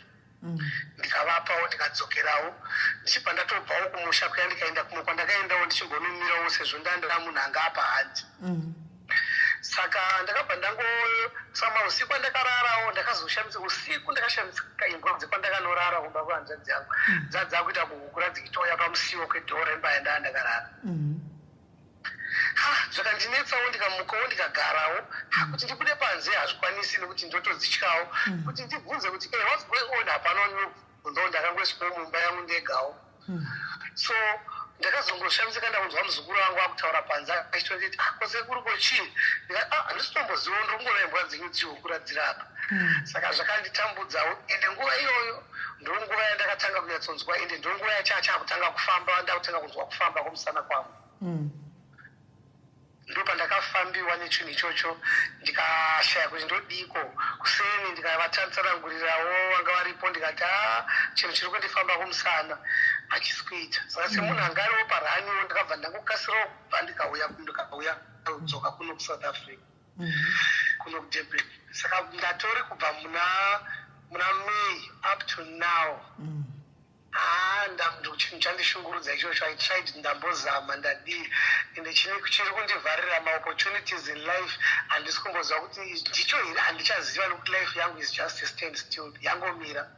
Ndikavapawo ndikadzokerawo. Ndichibva ndatobvawo kumusha kuya ndikaenda kumwe kwandakaendawo ndichimbonomirawo sezvo ndandira munhu anga apa hanzi. Saka ndakabva ndangosama usiku andakararawo ndakazoshamisa usiku ndakashamisika imbwa dzekwandakannorara kumba kwehanzvadzi yangu dzadzakuita kuhukura dzichitoya pamusiwo kwedhoo remba yandanga ndakarara. Zvakandinetsawo ndikamukawo ndikagarawo kuti ndibude panze hazvikwanisi nekuti ndotodzityawo kuti ndibvunze kuti what's going on hapana kubvunzawo ndakangosvikawo mumba yangu ndegawo. So ndakazongoshamisika ndakunzwa muzukuru wangu akutaura panze achitonditi kwese kuri kochii handisitombozivo ndongona imbwa dzenyu dzichihukura dziri apa. Saka zvakanditambudzawo ende nguva iyoyo ndonguva yandakatanga kunyatsonzwa ende ndonguva yachakutanga kufamba ndakutanga kunzwa kufamba kwomusana kwangu. Ndopandakafambiwa nechinhu ichocho ndikashaya kuti ndodiko kuseni ndikavatsanangurirawo vanga varipo ndikati chinhu chiri kundifamba kumusana hachisi kuita. Saka semunhu anga ariwo paraniwo ndakabva ndangokasirawo kubva ndikauya kudzoka kuno kuSouth Africa kuno kuDurban. Saka ndatori kubva muna May up to now. Chinhu chandishungurudza ichocho. I tried ndambozama ndadii ende chiri kundivharira maopportunities in life handisi kumbozwa kuti ndicho here handichaziva nokuti life yangu is just a stand still yangomira.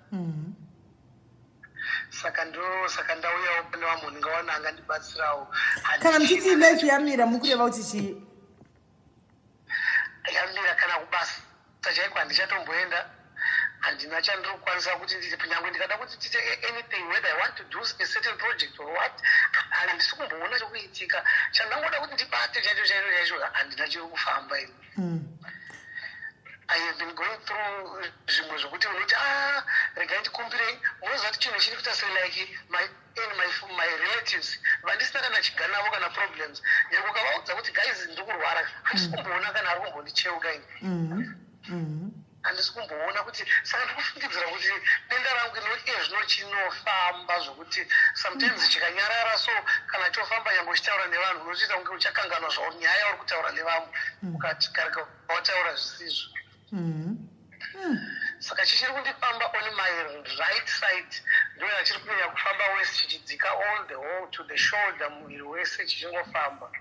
Saka ndauyawo pane vamunhu ngawana angandibatsirawo. Kana muchiti life yamira mukureva kuti chii? Yamira kana kubasa chaiko handichatomboenda. Handina chandiri kukwanisa kuti nyangwe ndikada kuti tiite anything whether I want to do a certain project or what handisi kumboona chokuitika. Chandangoda kuti ndibate chacho handina chiri kufamba ini. I have been going through zvimwe zvokuti unoti regai ndikumbirei munoziva kuti chinhu chiri kuita sei like my relatives vandisina kana chiga navo kana problems nyange ukavaudza kuti guys ndiri kurwara handisi kumboona kana ari kumbondicheuka ini. Handisi kumboona kuti saka ndikufungidzira kuti denda rangu zvino chinofamba zvokuti sometimes chikanyarara so kana chofamba nyange uchitaura nevanhu unochiita kunge uchakanganwa zvao nyaya uri kutaura nevamwe ukati karika wataura zvisizvo. Saka chichiri kundifamba on my right side ndo chiri kunyanya kufamba wese chichidzika all the whole to the shoulder muviri wese chichingofamba.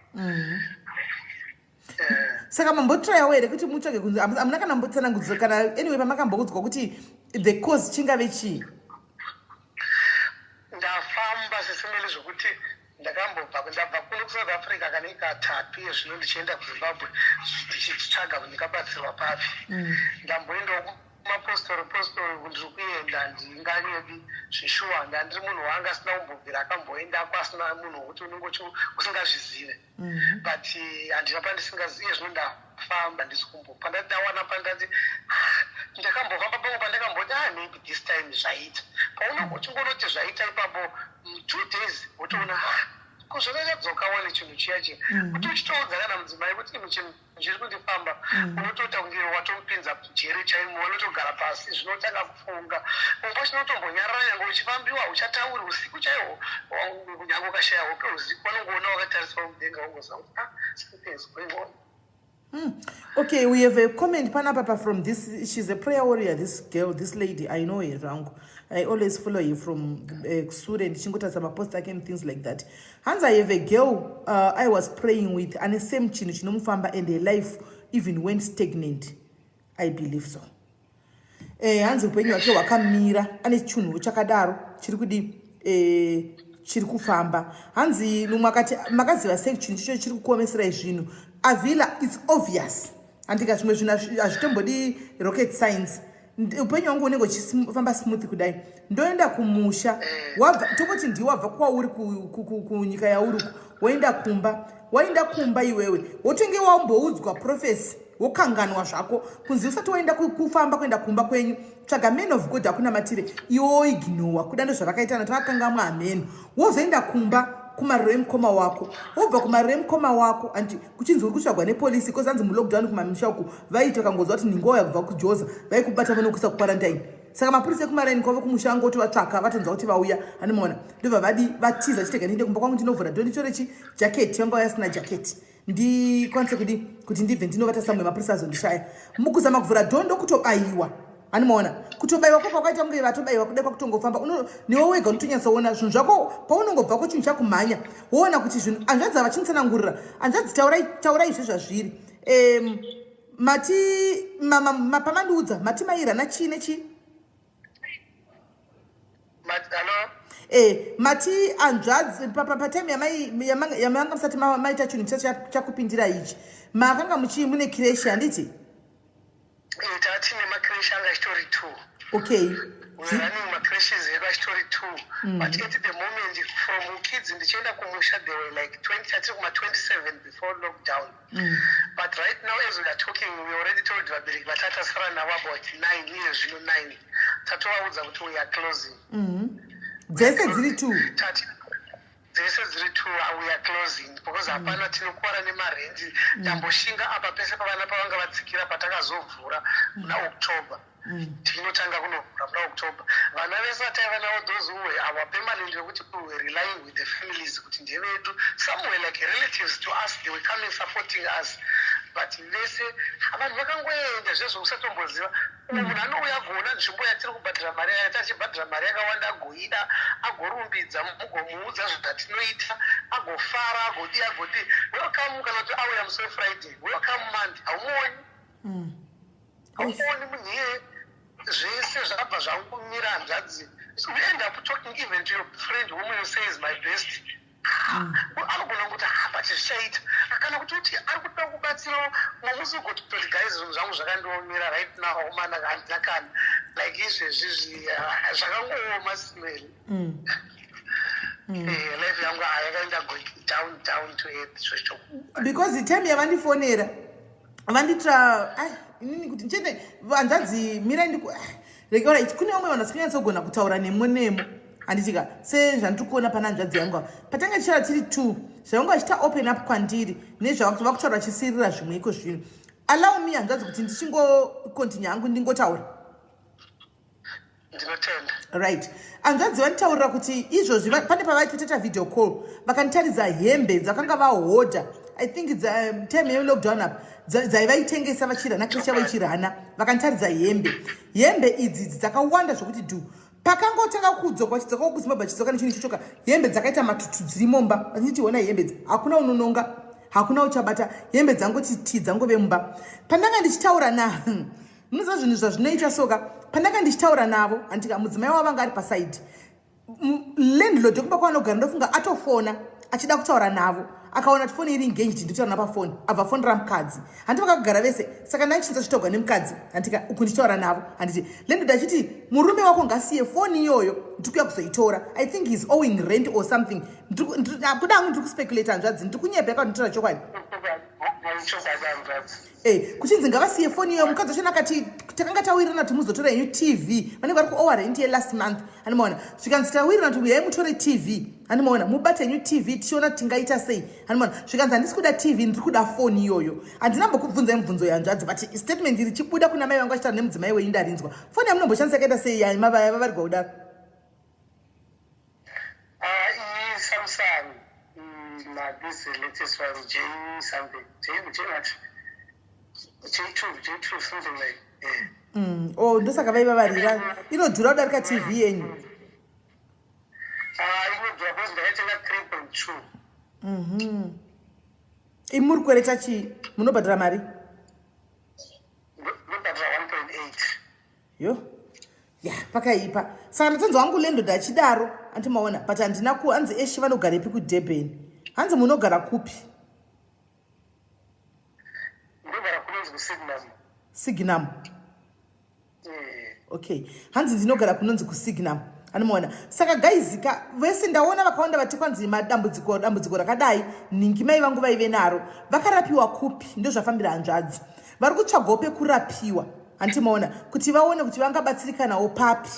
Saka mambotrayawo here kuti mutsvage kunzi hamuna kana mbotsanangudzwa kana anyway pamakamboudzwa kuti the cause chingave chii? Ndafamba sesemele zvokuti ndabva kuno kuSouth Africa kana ikatatu yezvino ndichienda kuZimbabwe ndichitsvaga kuti ndikabatsirwa papi. Ndamboendawo kumapostori ndiri kuenda ndinganyebi zvishuwa ndandiri munhu wanga asina kumbobvira akamboendako asina munhu wokuti unenge usingazvizive but handina pandisingazive zvino ndafamba ndisi kumbopa ndawana pandati ndakambofamba pamwe pandakamboti maybe this time zvaita paunongochingonoti zvaita ipapo 2 days wotoona kuzvakachadzokawo nechinhu chiya chiya kuti uchitoudza kana mudzimai kuti imi chinhu chiri kundifamba unotoita kunge watomupinza jere chaimo wanotogara pasi zvinotanga kufunga mungwa chinotombonyarara nyange uchifambiwa uchatauri usiku chaihwo nyange ukashaya hope usiku wanongoona wakatariswa mudenga wangoziva kuti something is going on. Okay, we have a comment panapapa from this. She's a prayer warrior, this girl, this lady. I know her wrong. I always follow you from Sure and Chingota Samaposta and things like that. Hans, I have a girl I was praying with, and the same Chinomufamba, and her life even went stagnant. I believe so. Hans, when you are Wakamira, and it's Chunu, Chakadaro, Chirukudi, Chirukufamba. Hansi, Magazi was saying Chirukomesra Shinu. Avila, it's obvious. Antikashimashina rocket science. Upenyu wangu unenge uchifamba smooth kudai. Ndoenda kumusha. Tokoti ndi wabva kwa uri kunyika ya uruku. Waenda kumba iwewe. Wotenge wamboudzwa prophecy. Wokanganwa zvako. Kunzi usati waenda kufamba kuenda kumba kwenyu. Tsvaga men of God hakuna matire. Iwo ignore. Kudando zvavakaita na takakangamwa amen. Wozoenda kumba kumariro emukoma wako. Wobva kumariro emukoma wako andi kuchinzi uri kutsvagwa nepolisi because anzi mulockdown kumamisha uku vaita vakangozwa kuti ninguva yabva kujoza vaikubata vanokuisa kukwarantine. Saka mapurisa ekumaraini kwavo kumushango kuti vatsvaka vatonzwa kuti vauya anomaona ndobva vadi vatiza chitega ndiende kumba kwangu ndinovhura ndonditore chijaketi vanga yasina jaketi ndikwanise kuti ndibve ndinovata samwe mapurisa azondishaya mukuzama kuvhura dhondo kutobayiwa anomaona kutobayiwa kwako kwakaita kunge vatobayiwa kuda kwakutongofamba newe wega unotonyatsaona zvinhu zvako paunongobvako chinhu chakumhanya woona kuti zvinhu hanzvadzi havachinitsanangurira hanzvadzi taurai zvezvazviri pamandiudza mati mairana chii nechii mati hanzvadzi patime yamanga musati maita chinhu chakupindira ichi makanga mune kireshi handiti tatine makreshi anga chitori 2 okay running macrashes edu achitori 2 but at the moment from kids ndichienda kumusha they were like 27 before lockdown but right now as we are talking we already told vabereki vatatasara navo about 9 years zvino 9 tatovaudza kuti we are closing dzese dziri 2 dzese dziri 2 we are closing because hapana tinokwara nemarendi ndamboshinga apa pese pavana pavanga vadzikira patakazovhura muna October tinotanga kunovhura muna October vana vese vataiva navo those who were our permanent yokuti we were relying with the families kuti ndevedu some were like relatives to us they were coming supporting us but vese vanhu vakangoenda zvezvo usatomboziva munhu anouya kuona nzvimbo yatiri kubhadhira mari yati achibhadhira mari yakawanda agoida agorumbidza mugomuudza zvatinoita agofara agodi welcome kana kuti auya musi wefriday welcome monday haumuoni haumuoni munhu iye zvese zvabva zvangumira hanzvadzi so we end up talking even to your friend whom you say is my best anogona kuti but zvichaita kana kuti ari kuda kubatsira mwamusi ugototi guys zvinhu zvangu zvakandiomira right now aumana handina kana like izvezvi zvakangooma smell life yangu yakaenda down to earth zvocho because time yavandifonera vanditra inini kuti ndichende hanzvadzi mirai rekora ichi kune vamwe vanhu vasikanyatsaugona kutaura nemo handitika sezvandiri kuona pana hanzvadzi yangu patanga tichara tiri 2 zvavanga vachita open up kwandiri nezvava kutaura chisirira zvimwe iko zvino allow me hanzvadzi kuti ndichingokontinyu hangu ndingotaura ndinotenda right hanzvadzi vanditaurira kuti izvozvi pane pavaitoteta video call vakanditaridza hembe dzakanga vahodha I think it's time yelockdown up dzaivaitengesa vachirana kresha vaichirana vakanditaridza hembe idzi dzakawanda zvokuti pakangotanga kudzoka chidzoka kuzimbabwe chidzoka nechinhu chichoka hembe dzakaita matutu dzirimomba vachitiona hembe hakuna unononga hakuna uchabata hembe dzangoti dzangove mumba pandanga ndichitaura munoziva zvinhu zvazvinoita soka pandanga ndichitaura navo andika mudzimai wavanga ari pasaidi landlord yokumba kwavanogara ndofunga atofona achida kutaura navo akaona kuti foni iri engaged nditaura napafoni abva fonera mukadzi handi vakagara vese saka ndaichitsa chitogwa nemukadzi handika uku ndichitaura navo handiti landlord achiti murume wako ngasiye foni iyoyo ndikuya kuzoitora I think he's owing rent or something kuda hangu ndiri kuspeculate hanzvadzi ndiri kunyepa yakanditaura chokwadi kuchinzi ngavasiye foni iyoyo mukadzi wachona akati takanga tawirirana kuti muzotora henyu TV vanenge vari kuowa rent yelast month handimaona zvikanzi tawirirana kuti uyai mutore TV handimaona mubate henyu TV tichiona tingaita sei handimaona zvikanzi handisi kuda TV ndiri kuda foni iyoyo handinambokubvunzai mibvunzo yanzvadzi but statement iri chibuda kuna mai vangu vachitaura nemudzimai wenyu ndarinzwa foni yamunomboshandisa yakaita sei vavarigwa kudaro Samsung this latest one J something J what J2 something like ndosaka vaivavarira inodhura kudarika TV yenyu inodhura because ndaitenga 3.2 muri kwereta chii munobhadhira mari ndobhadhira 1.8 yo pakaipa saka ndatonzwa wangu landlord achidaro andimaona but handina hanzi eshe vanogara ipi kuDurban hanzi munogara kupi ndogara kunonzi kuSignum okay hanzi ndinogara kunonzi kuSignum anomaona saka gaizika vese ndaona vakaonda vati kwanzi dambudziko rakadai ningi mai vangu vaive naro vakarapiwa kupi ndozvafambira hanzvadzi vari kutsvagawo pekurapiwa handimaona kuti vaone kuti vangabatsirikanawo papi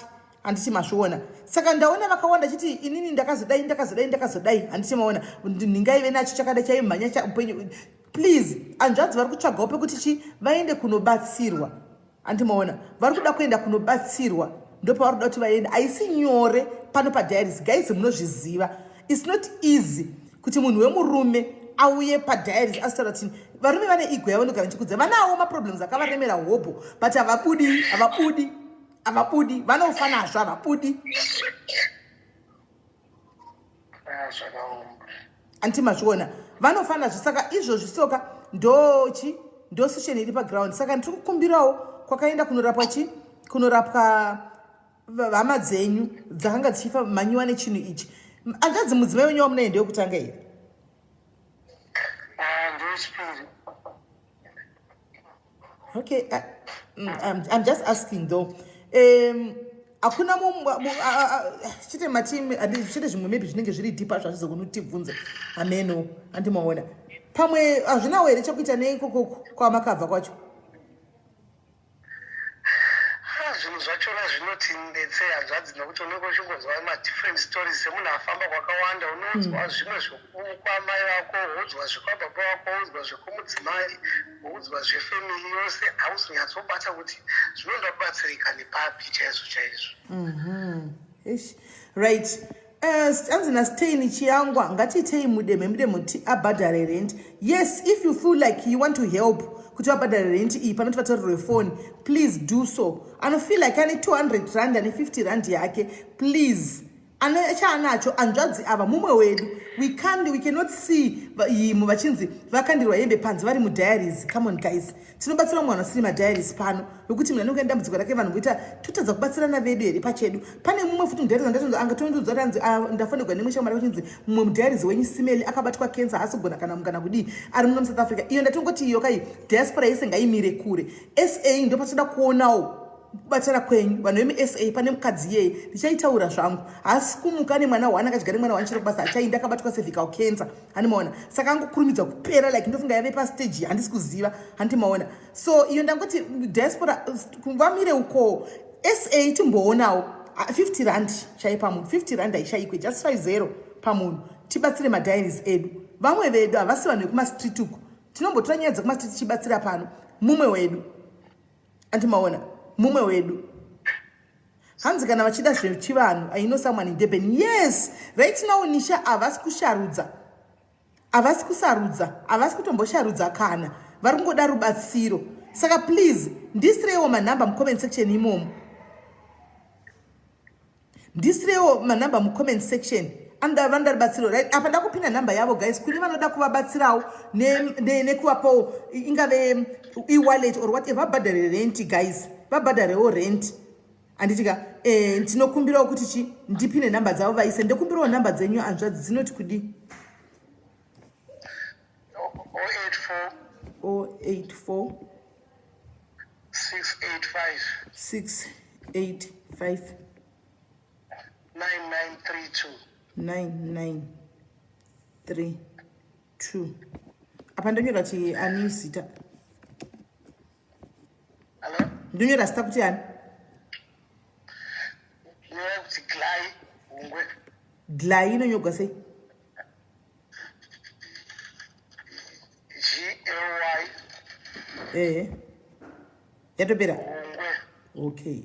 handiti mazviona. Saka ndaona vakawanda chiti inini ndakazodai handiti maona ndingaive nacho chakada chaimhanya chaupenyu. Please hanzvadzi vari kutsvagawo pekuti vaende kunobatsirwa. Handiti maona vari kuda kuenda kunobatsirwa ndopavari kuda kuti vaende. Haisi nyore pano padiaries guys, munozviziva. It's not easy kuti munhu wemurume auye padiaries asitaura kuti varume vane ego yavo nogara chikudza. Vanawo maproblems akavaremera hopo but havabudi vanofa nazvo havabudi. Handiti mazviona vanofa nazvo. Saka izvozvi soka ndo session iri paground. Saka ndiri kukumbirawo kwakaenda kunorapwa hama dzenyu dzakanga dzichifa manyiwa nechinhu ichi. Hanzvadzi mudzimai wenyu wamunaendewo kutanga here? Okay, I'm just asking though. Hakuna chite matimi chite zvimwe maybe zvinenge zviri deeper zvazvizokunotibvunze. Ameno andimaona. Pamwe hazvinawo here chekuita neikoko kwamakabva kwacho? Zvinhu zvachona zvinoti ndetse hanzvadzi nokuti unenge uchingonzwa madifferent stories semunhu afamba kwakawanda. Unonzwa zvimwe zvekwamai vako, wonzwa zvekwababa vako, wonzwa zvekumudzimai, wonzwa zvefamily yose. Hauzonyatsobata kuti zvinoda kubatsirika nepapi chaizvo. Right. Hanzi naStein Chiyangwa ngatiitei mudemo abhadhare rent. Yes, if you feel like you want to help kuti vabhadhare rent iyi panoti vataurirwe phone, please do so. Anofeel like ane 200 rand ane 50 rand yake, please chaanacho. Hanzvadzi ava mumwe wedu. We cannot see vachinzi vakandirwa hembe panze vari mudiaries. Come on guys, tinobatsira mwana asiri madiaries pano wekuti munhu anenge dambudziko rake vanhu voita totadza kubatsirana vedu here pachedu. Pane mumwe futi mudiaries angatondiudza kuti ndafanirwa nemwe shamwari vachinzi mumwe mudiaries wenyu Simeli akabatwa cancer hasigona kana kudii ari muno muSouth Africa. Iyo ndatongoti iyo kai diaspora yese ngaimire kure. SA ndo patoda kuonawo kubatsira kwenyu vanhu vemuSA. Pane mukadzi yeye ndichaitaura zvangu, haasi kumuka nemwana waana akachigara mwana waanchira kubasa achainda akabatwa cervical cancer. Handimaona. Saka angokurumidza kupera like ndofunga yave pastage handisi kuziva. Handimaona. So iyo ndangoti diaspora vamire uko. SA timboonawo 50 rand chaipamunhu. 50 rand haishaikwe, just 50 pamunhu. Tibatsire madiaries edu. Vamwe vedu havasi vanhu vekumastreet uku. Tinombotora nyaya dzekumastreet tichibatsira pano. Mumwe wedu. Handimaona. Mumwe wedu. Hanzi kana vachida zvechivanhu, I know someone in Durban. Yes, right now Nisha havasi kusharudza. Havasi kusarudza. Havasi kutombosharudza kana. Vari kungoda rubatsiro. Saka please, ndisirewo manhamba mucomment section imomo. Ndisirewo manhamba mucomment section. Andavanda rubatsiro, right? Apa ndakupinda namba yavo guys. Kune vanoda kuvabatsirawo nekuvapawo ingave e-wallet or whatever vabhadhare rent guys. Vabhadharewo rent. Anditika tinokumbirawo kuti ndipine namba dzavo vaise. Ndokumbirawo namba dzenyu hanzvadzi dzinoti kudi 084 685 9932. Apa ndonyora kuti ani zita. Hello? Ndonyora zita kuti ani? Glai inonyogwa sei? GLY. Yatopera? Okay.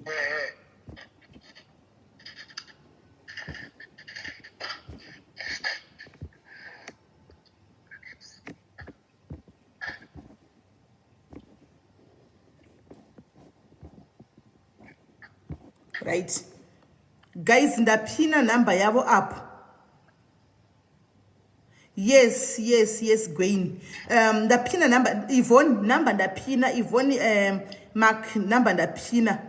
Right. Guys, ndapina namba yavo up. Yes, Gwen. Ndapina namba Yvonne namba ndapina Yvonne Mark namba ndapina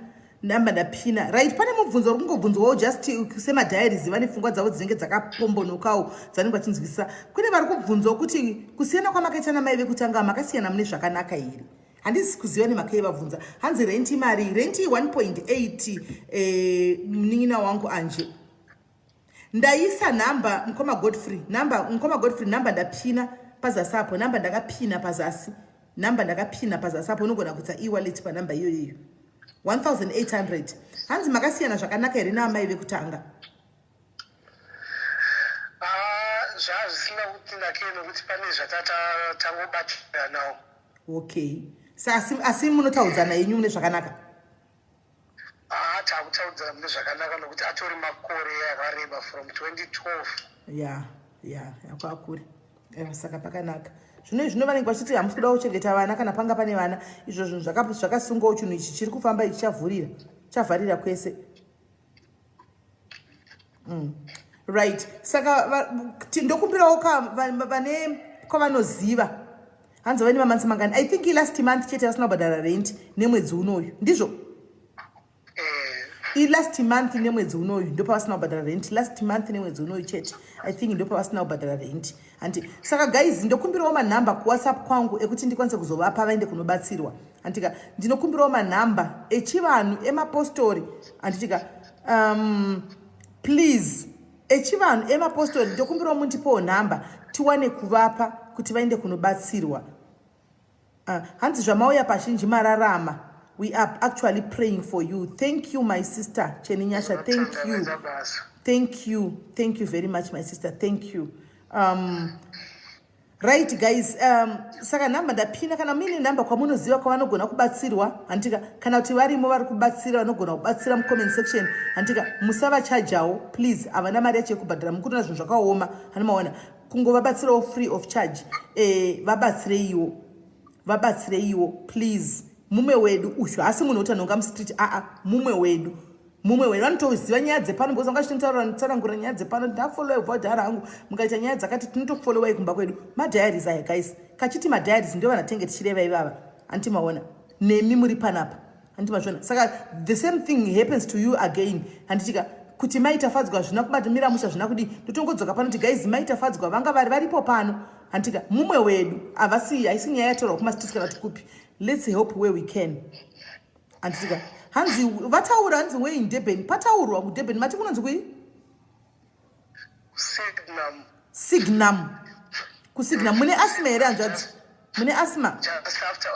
right. Pane mubvunzo uri kungobvunzwawo just sema diaries vane pfungwa dzavo dzinenge dzakapombonokawo dzanenge vachinzwisisa. Kune vari kubvunzwawo kuti kusiyana kwamakaita namai vekutanga makasiyana mune zvakanaka here. Handisi kuziva nemaka yevabvunza. Hanzi renti mari, renti 1.8 munin'ina wangu Anje. Ndaisa namba mukoma Godfrey namba ndapina pazasapo, namba ndakapina pazasi, namba ndakapina pazasapo, unogona kutsa e-wallet pa namba iyoyo. 1800 hanzi makasiyana zvakanaka here naamai vekutanga? Zvazvisina kuti nakei nokuti pane zvatatatangobatira nawo. Okay, asi munotaudzana yenyu mune zvakanaka? Takutaudzana mune zvakanaka nokuti atori makore akareba from 2012. Yakwakure saka pakanaka. Zvino vanenge vachiti hamusi kuda kuchengeta vana kana panga pane vana, izvo zvinhu zvakasungawo chinhu ichi chiri kufamba ichi chavharira kwese. Right, saka ndokumbirawo vane kwavanoziva hanzi vane mamanzi mangani. I think last month chete vasina kubhadhara rent nemwedzi unoyu, ndizvo? Last month nemwedzi unoyu ndo pavasina kubhadhara rent. Last month nemwedzi unoyu chete I think ndo pavasina kubhadhara rent. Anti saka guys, ndokumbirawo manhamba kuwhatsapp kwangu ekuti ndikwanise kuzovapa vaende kunobatsirwa. Antika ndinokumbirawo manhamba echivanhu emapostori. Anditika please echivanhu emapostori ndokumbirawo mundipowo nhamba tiwane kuvapa kuti vaende kunobatsirwa. Hanzi zvamauya pazhinji mararama. We are actually praying for you. Thank you, my sister Cheninyasha. Thank you very much, my sister. Thank you. Right guys, saka namba ndapina kana mini namba kwamunoziva kwavanogona kubatsirwa. Antika kana kuti varimo vari kubatsira vanogona kubatsira mucomment section. Antika musavachajawo please, havana mari yacho yekubhadhara. Mukutona zvinhu zvakaoma hanomaona kungovabatsirawo free of charge. Vabatsire iwo please. Mume wedu uyu asi munhu utanonga mustreet mume wedu vanotoziva nyaya dzepano because angachitotsaurangura nyaya dzepano ndafollowa vhadhara hangu mukaita nyaya dzakati tinotofolowai kumba kwedu. Madiaries aya guys, kachiti madiaries ndio vanatenge tichireva ivava. Antimaona nemi muri panapa antimazvona. Saka the same thing happens to you again. Anditika kuti maitafadzwa zvina kubatamira musha zvina kudi totongodzoka pano kuti guys maitafadzwa vanga varipo pano. Antika mumwe wedu haisi nyaya yatorwa kumastreet kana tikupi. Let's help where we can. Antika hanzi vataura hanzi we in Durban pataurwa kuDurban mati kunonzi kui Signum. Kusignum mune asthma here hanzvadzi? Mune asthma? Just after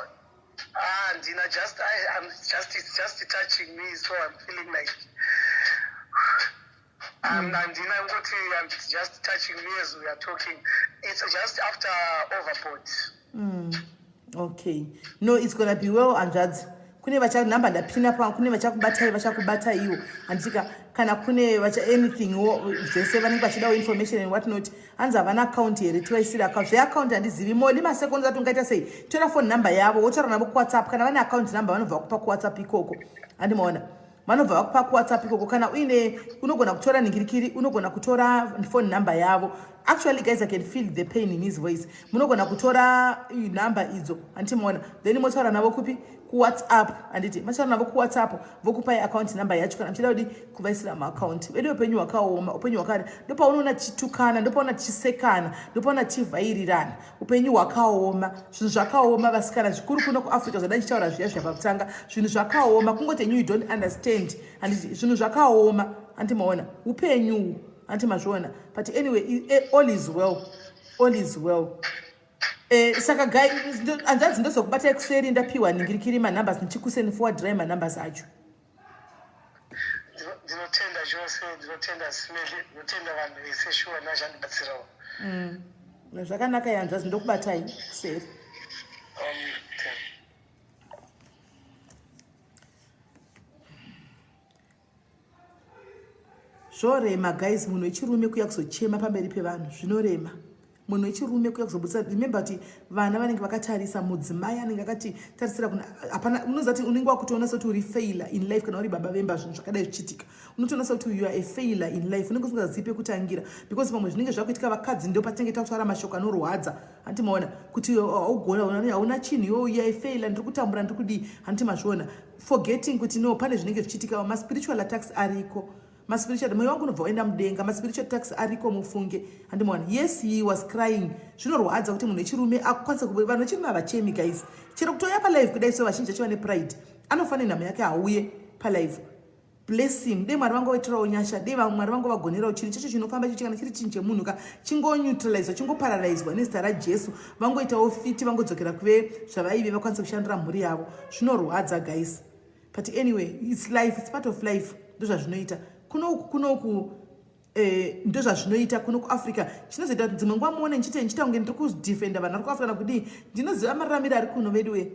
Dina, it's just touching me, so I'm feeling like I'm just touching me as we are talking. It's just after overboard. Okay, no, it's gonna be well. Anjadzi kune vachanhamba ndapina pa kune vachakubata iwo. Antika kana kune vacha anything zvese vanenge vachida information and what not. Hanzi havana account here tivaisira account account handizivi moli maseconds ati ungaita sei tora phone number yavo wotaura navo kuWhatsApp. Kana vane account number vanobva kupa kuWhatsApp ikoko. Andimaona vanobva kupa kuWhatsApp ikoko. Kana unogona kutora ningirikiri unogona kutora phone number yavo. Actually guys, I can feel the pain in his voice. Munogona kutora number idzo antimaona then motaura navo kupi kuWhatsApp. Anditi mataura navo kuWhatsApp vokupai account number yacho kana mchida kudi kuvaisira maaccount vedu. Upenyu hwakaoma, upenyu hwakare ndopaunoona chitukana, ndopaunoona chisekana, ndopaunoona chivhairirana. Upenyu hwakaoma, zvinhu zvakaoma vasikana zvikuru kuno kuAfrica zvada ndichitaura zviya zvapakutanga. Zvinhu zvakaoma kungoti you don't understand. Anditi zvinhu zvakaoma antimaona upenyu antimazviona. But anyway, all is well. Saka guy anzanzi ndozokubata kuseri ndapiwa ningirikiri manumbers ndichikuseni forward drive manumbers acho. Ndinotenda chose, ndinotenda smeli, ndinotenda vanhu vese shuwa nazvandibatsirawo. Zvakanaka yanzvazi ndokubatai kuseri. Zvorema guys, munhu wechirume kuya kuzochema pamberi pevanhu zvinorema. Munhu wechirume kuya kuzobudisa. Remember kuti vana vanenge vakatarisa mudzimai anenge akati tarisira kuna hapana. Unoziva kuti unenge wakutoona soti uri failure in life kana uri baba vemba zvinhu zvakadai zvichiitika. Unotoona soti you are a failure in life. Unenge usingazivi pekutangira because pamwe zvinenge zvakuitika vakadzi ndio patenge tautaura mashoko anorwadza. Antimaona kuti haugona hauna chinhu you are a failure ndiri kutambura ndiri kudii. Antimazviona forgetting kuti no pane zvinenge zvichiitika. Ma spiritual attacks ariko. Spiritual moyo wangu unobva waenda mudenga. Spiritual attacks ariko mufunge. Andimaona yes he was crying. Zvinorwadza kuti munhu wechirume akwanisa kubudisa. Vanhu vechirume havachemi guys. Chero kutoya palive kudai so vazhinji vachiva nepride. Anofanira nhamo yake auye palive. Bless him. Dei Mwari vangu vaitirawo nyasha. Dei Mwari vangu vagonerawo chinhu chacho chinofamba chichikana chiri chinhu chemunhu ka chingoneutralizwa chingopararaizwa nezita raJesu. Vangoitawo fiti vangodzokera kuve zvavaive vakwanisa kushandira mhuri yavo. Zvinorwadza guys. but anyway it's life, it's part of life. Ndozvazvinoita kunoku ndozvazvinoita kuno kuafrica. Chinozoita kuti dzimwe nguva muone nchita kunge ndiri kudefenda vanhu vari kuafrica kudii. Ndinoziva mararamiro ari kuno vedu we.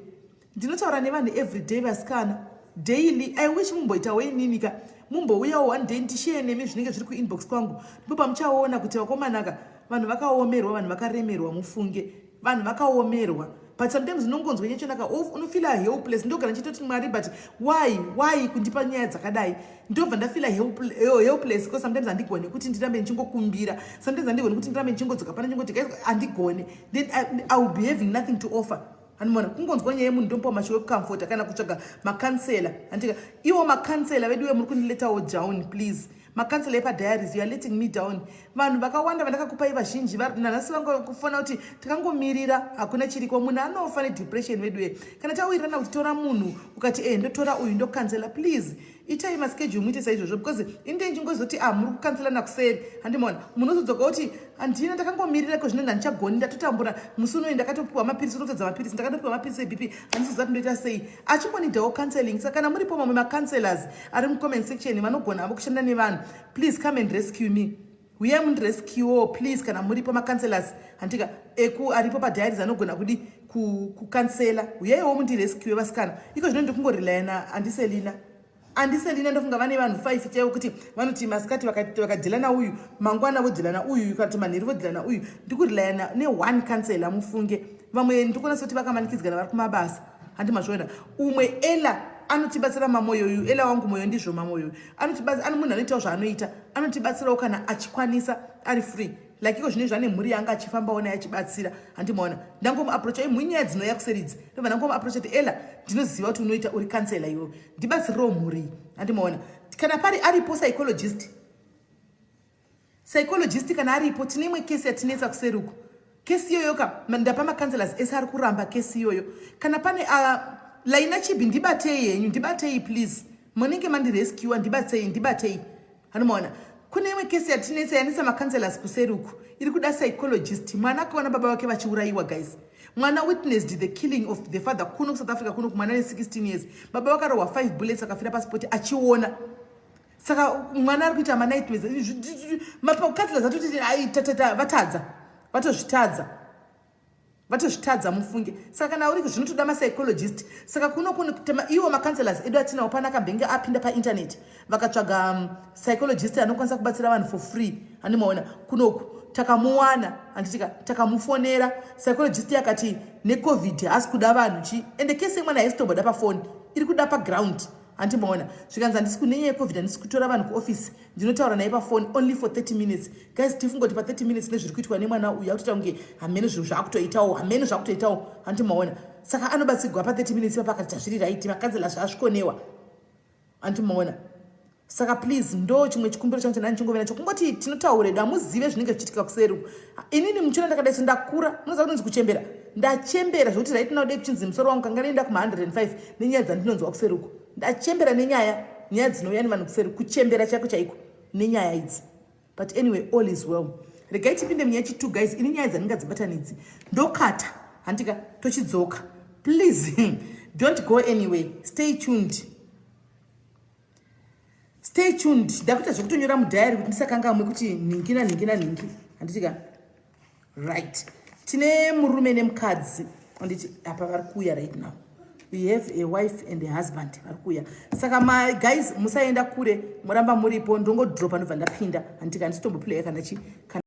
Ndinotaura nevanhu everyday vasikana daily. I wish mumboitawo ininika mumbouyawo one day ndishare nemi zvinenge zviri kuinbox kwangu, ndipo pamuchaona kuti vakomanaka vanhu vakaomerwa, vanhu vakaremerwa, mufunge vanhu vakaomerwa. But sometimes unongonzwa nyechonaka unofila helpless. Ndogara nchitoti Mwari, but why kundipa nyaya dzakadai? Ndobva ndafila helpless because sometimes handigoni kuti ndirambe ndichingokumbira, sometimes handigoni kuti ndirambe ndichingodzoka pana ndingoti handigoni, then I will be having nothing to offer. Hanimona kungonzwa nyaya yemunhu ndompa masho wekucomforta kana kutsvaga makansela. Andika iwo makansela vedu we muri kundiletawo down please. Makansela epaDiaries, you are letting me down. Vanhu vakawanda vandakakupai vazhinji nanhasi vangofona kuti takangomirira hakuna chiriko. Munhu anofa nedepression vedu kana tawirirana kuti tora munhu ukati ndotora uyu ndokansela, please itai maschedule muite saizvozvo, because inde njingozoti muri kukansela nakuseri. Handimona munhu uzodzoka kuti handina ndakangomirira ko zvino ndandichagoni ndatotambura musi unoyi ndakatopiwa mapirisi, ndotodza mapirisi, ndakatopiwa mapirisi eBP, handisiziva kuti ndoita sei. Achingonidawo counseling. Saka kana muripo mamwe macounselors ari mucomment section vanogona avo kushanda nevanhu, please come and rescue me. We are rescue please. Kana muripo macounselors handika aripo paDiaries anogona kudi kukansela, uyaiwo mundirescue vasikana. Iko zvino ndikungorelyana Andiselina ndofunga vane vanhu 5 chaivo kuti vanoti masikati vakadhilana uyu, mangwana vodhilana uyu, kana manheru vodhilana uyu. Ndikurilayana ne1 counselor mufunge. Vamwe ndikuona soti vakamanikidzana vari kumabasa. Handimazvoona umwe Ela anotibatsira mamoyo uyu, Ela wangu moyo ndizvo mamoyo uyu anotibatsira, munhu anoitawo zvaanoita, anotibatsirawo kana achikwanisa ari free. Like iko zvine zvane mhuri yanga achifambawo naye achibatsira. Handimaona ndangomuapproacha munyaya dzinouya kuseridzi, ndobva ndangomuapproacha kuti Ela ndinoziva kuti unoita uri kansela iwe, ndibatsirirewo mhuri. Handimaona kana pari aripo psychologist kana aripo. Tine imwe kesi yatinetsa kuseruku, kesi iyoyo ndapa macounselors ese ari kuramba kesi iyoyo. Kana pane Laina Chibi ndibatei yenyu, ndibatei please, munenge mandirescue, ndibatei. Handimaona kune imwe kesi yatinetsa yanisa macounselors kuseruku iri kuda psychologist. Mwana akaona baba vake vachiurayiwa guys. Mwana witnessed the killing of the father kuno South Africa kuno kumwana ne16 years. Baba vakarohwa 5 bullets akafira passport achiona. Saka mwana ari kuita manightmares. Macounselors atoti vatadza, vatozvitadza mufunge. Saka kana uri zvinotoda mapsychologist. Saka kuno iwo macounselors edu atinawo pana akambenge apinda painternet vakatsvaga psychologist anokwanisa kubatsira vanhu for free. Handimaona kunoku takamuwana, handitika takamufonera psychologist yakati necovid hasi kuda vanhu chi, ende kesi yemwana haisitomboda pafoni, iri kuda paground. Handimaona zvikanzi handisi kunenyaya yecovid handisi kutora vanhu kuoffice, ndinotaura naye pafoni only for 30 minutes. Guys tifungoti pa 30 minutes nezviri kuitwa nemwana uyu akutoita kunge hamene zvinhu zvaakutoitawo. Handimaona saka anobatsirwa pa 30 minutes papakati zviri right, makanzela zvasvikonewa. Handimaona saka please ndo chimwe chikumbiro changu chanani chingovena chokungoti tinotaura edu hamuzive zvinenge zvichiitika kuseruku. Inini muchona ndakadai sendakura munoziva kuti ndinzi kuchembera, ndachembera zvokuti right now dei kuchinzi musoro wangu kanga nenda kuma105 nenyaya dzandinonzwa kuseruku. Ndachembera nyaya dzinouya nevanhu kuseruku, kuchembera chako chaiko nenyaya idzi. But anyway all is well. Regai tipinde munyaya chi2 guys. Ini nyaya dzandingadzibatanidzi ndokata handika tochidzoka. Please don't go anyway, stay tuned. Ndakuita zvokutonyora mudhayari kuti ndisakangamwe kuti ningi handitika right. Tine murume nemukadzi handiti apa vari kuuya right now. We have a wife and a husband vari kuuya. Saka guys musaenda kure, muramba muripo, ndongodropa ndobva ndapinda handika handisitomboplaya kana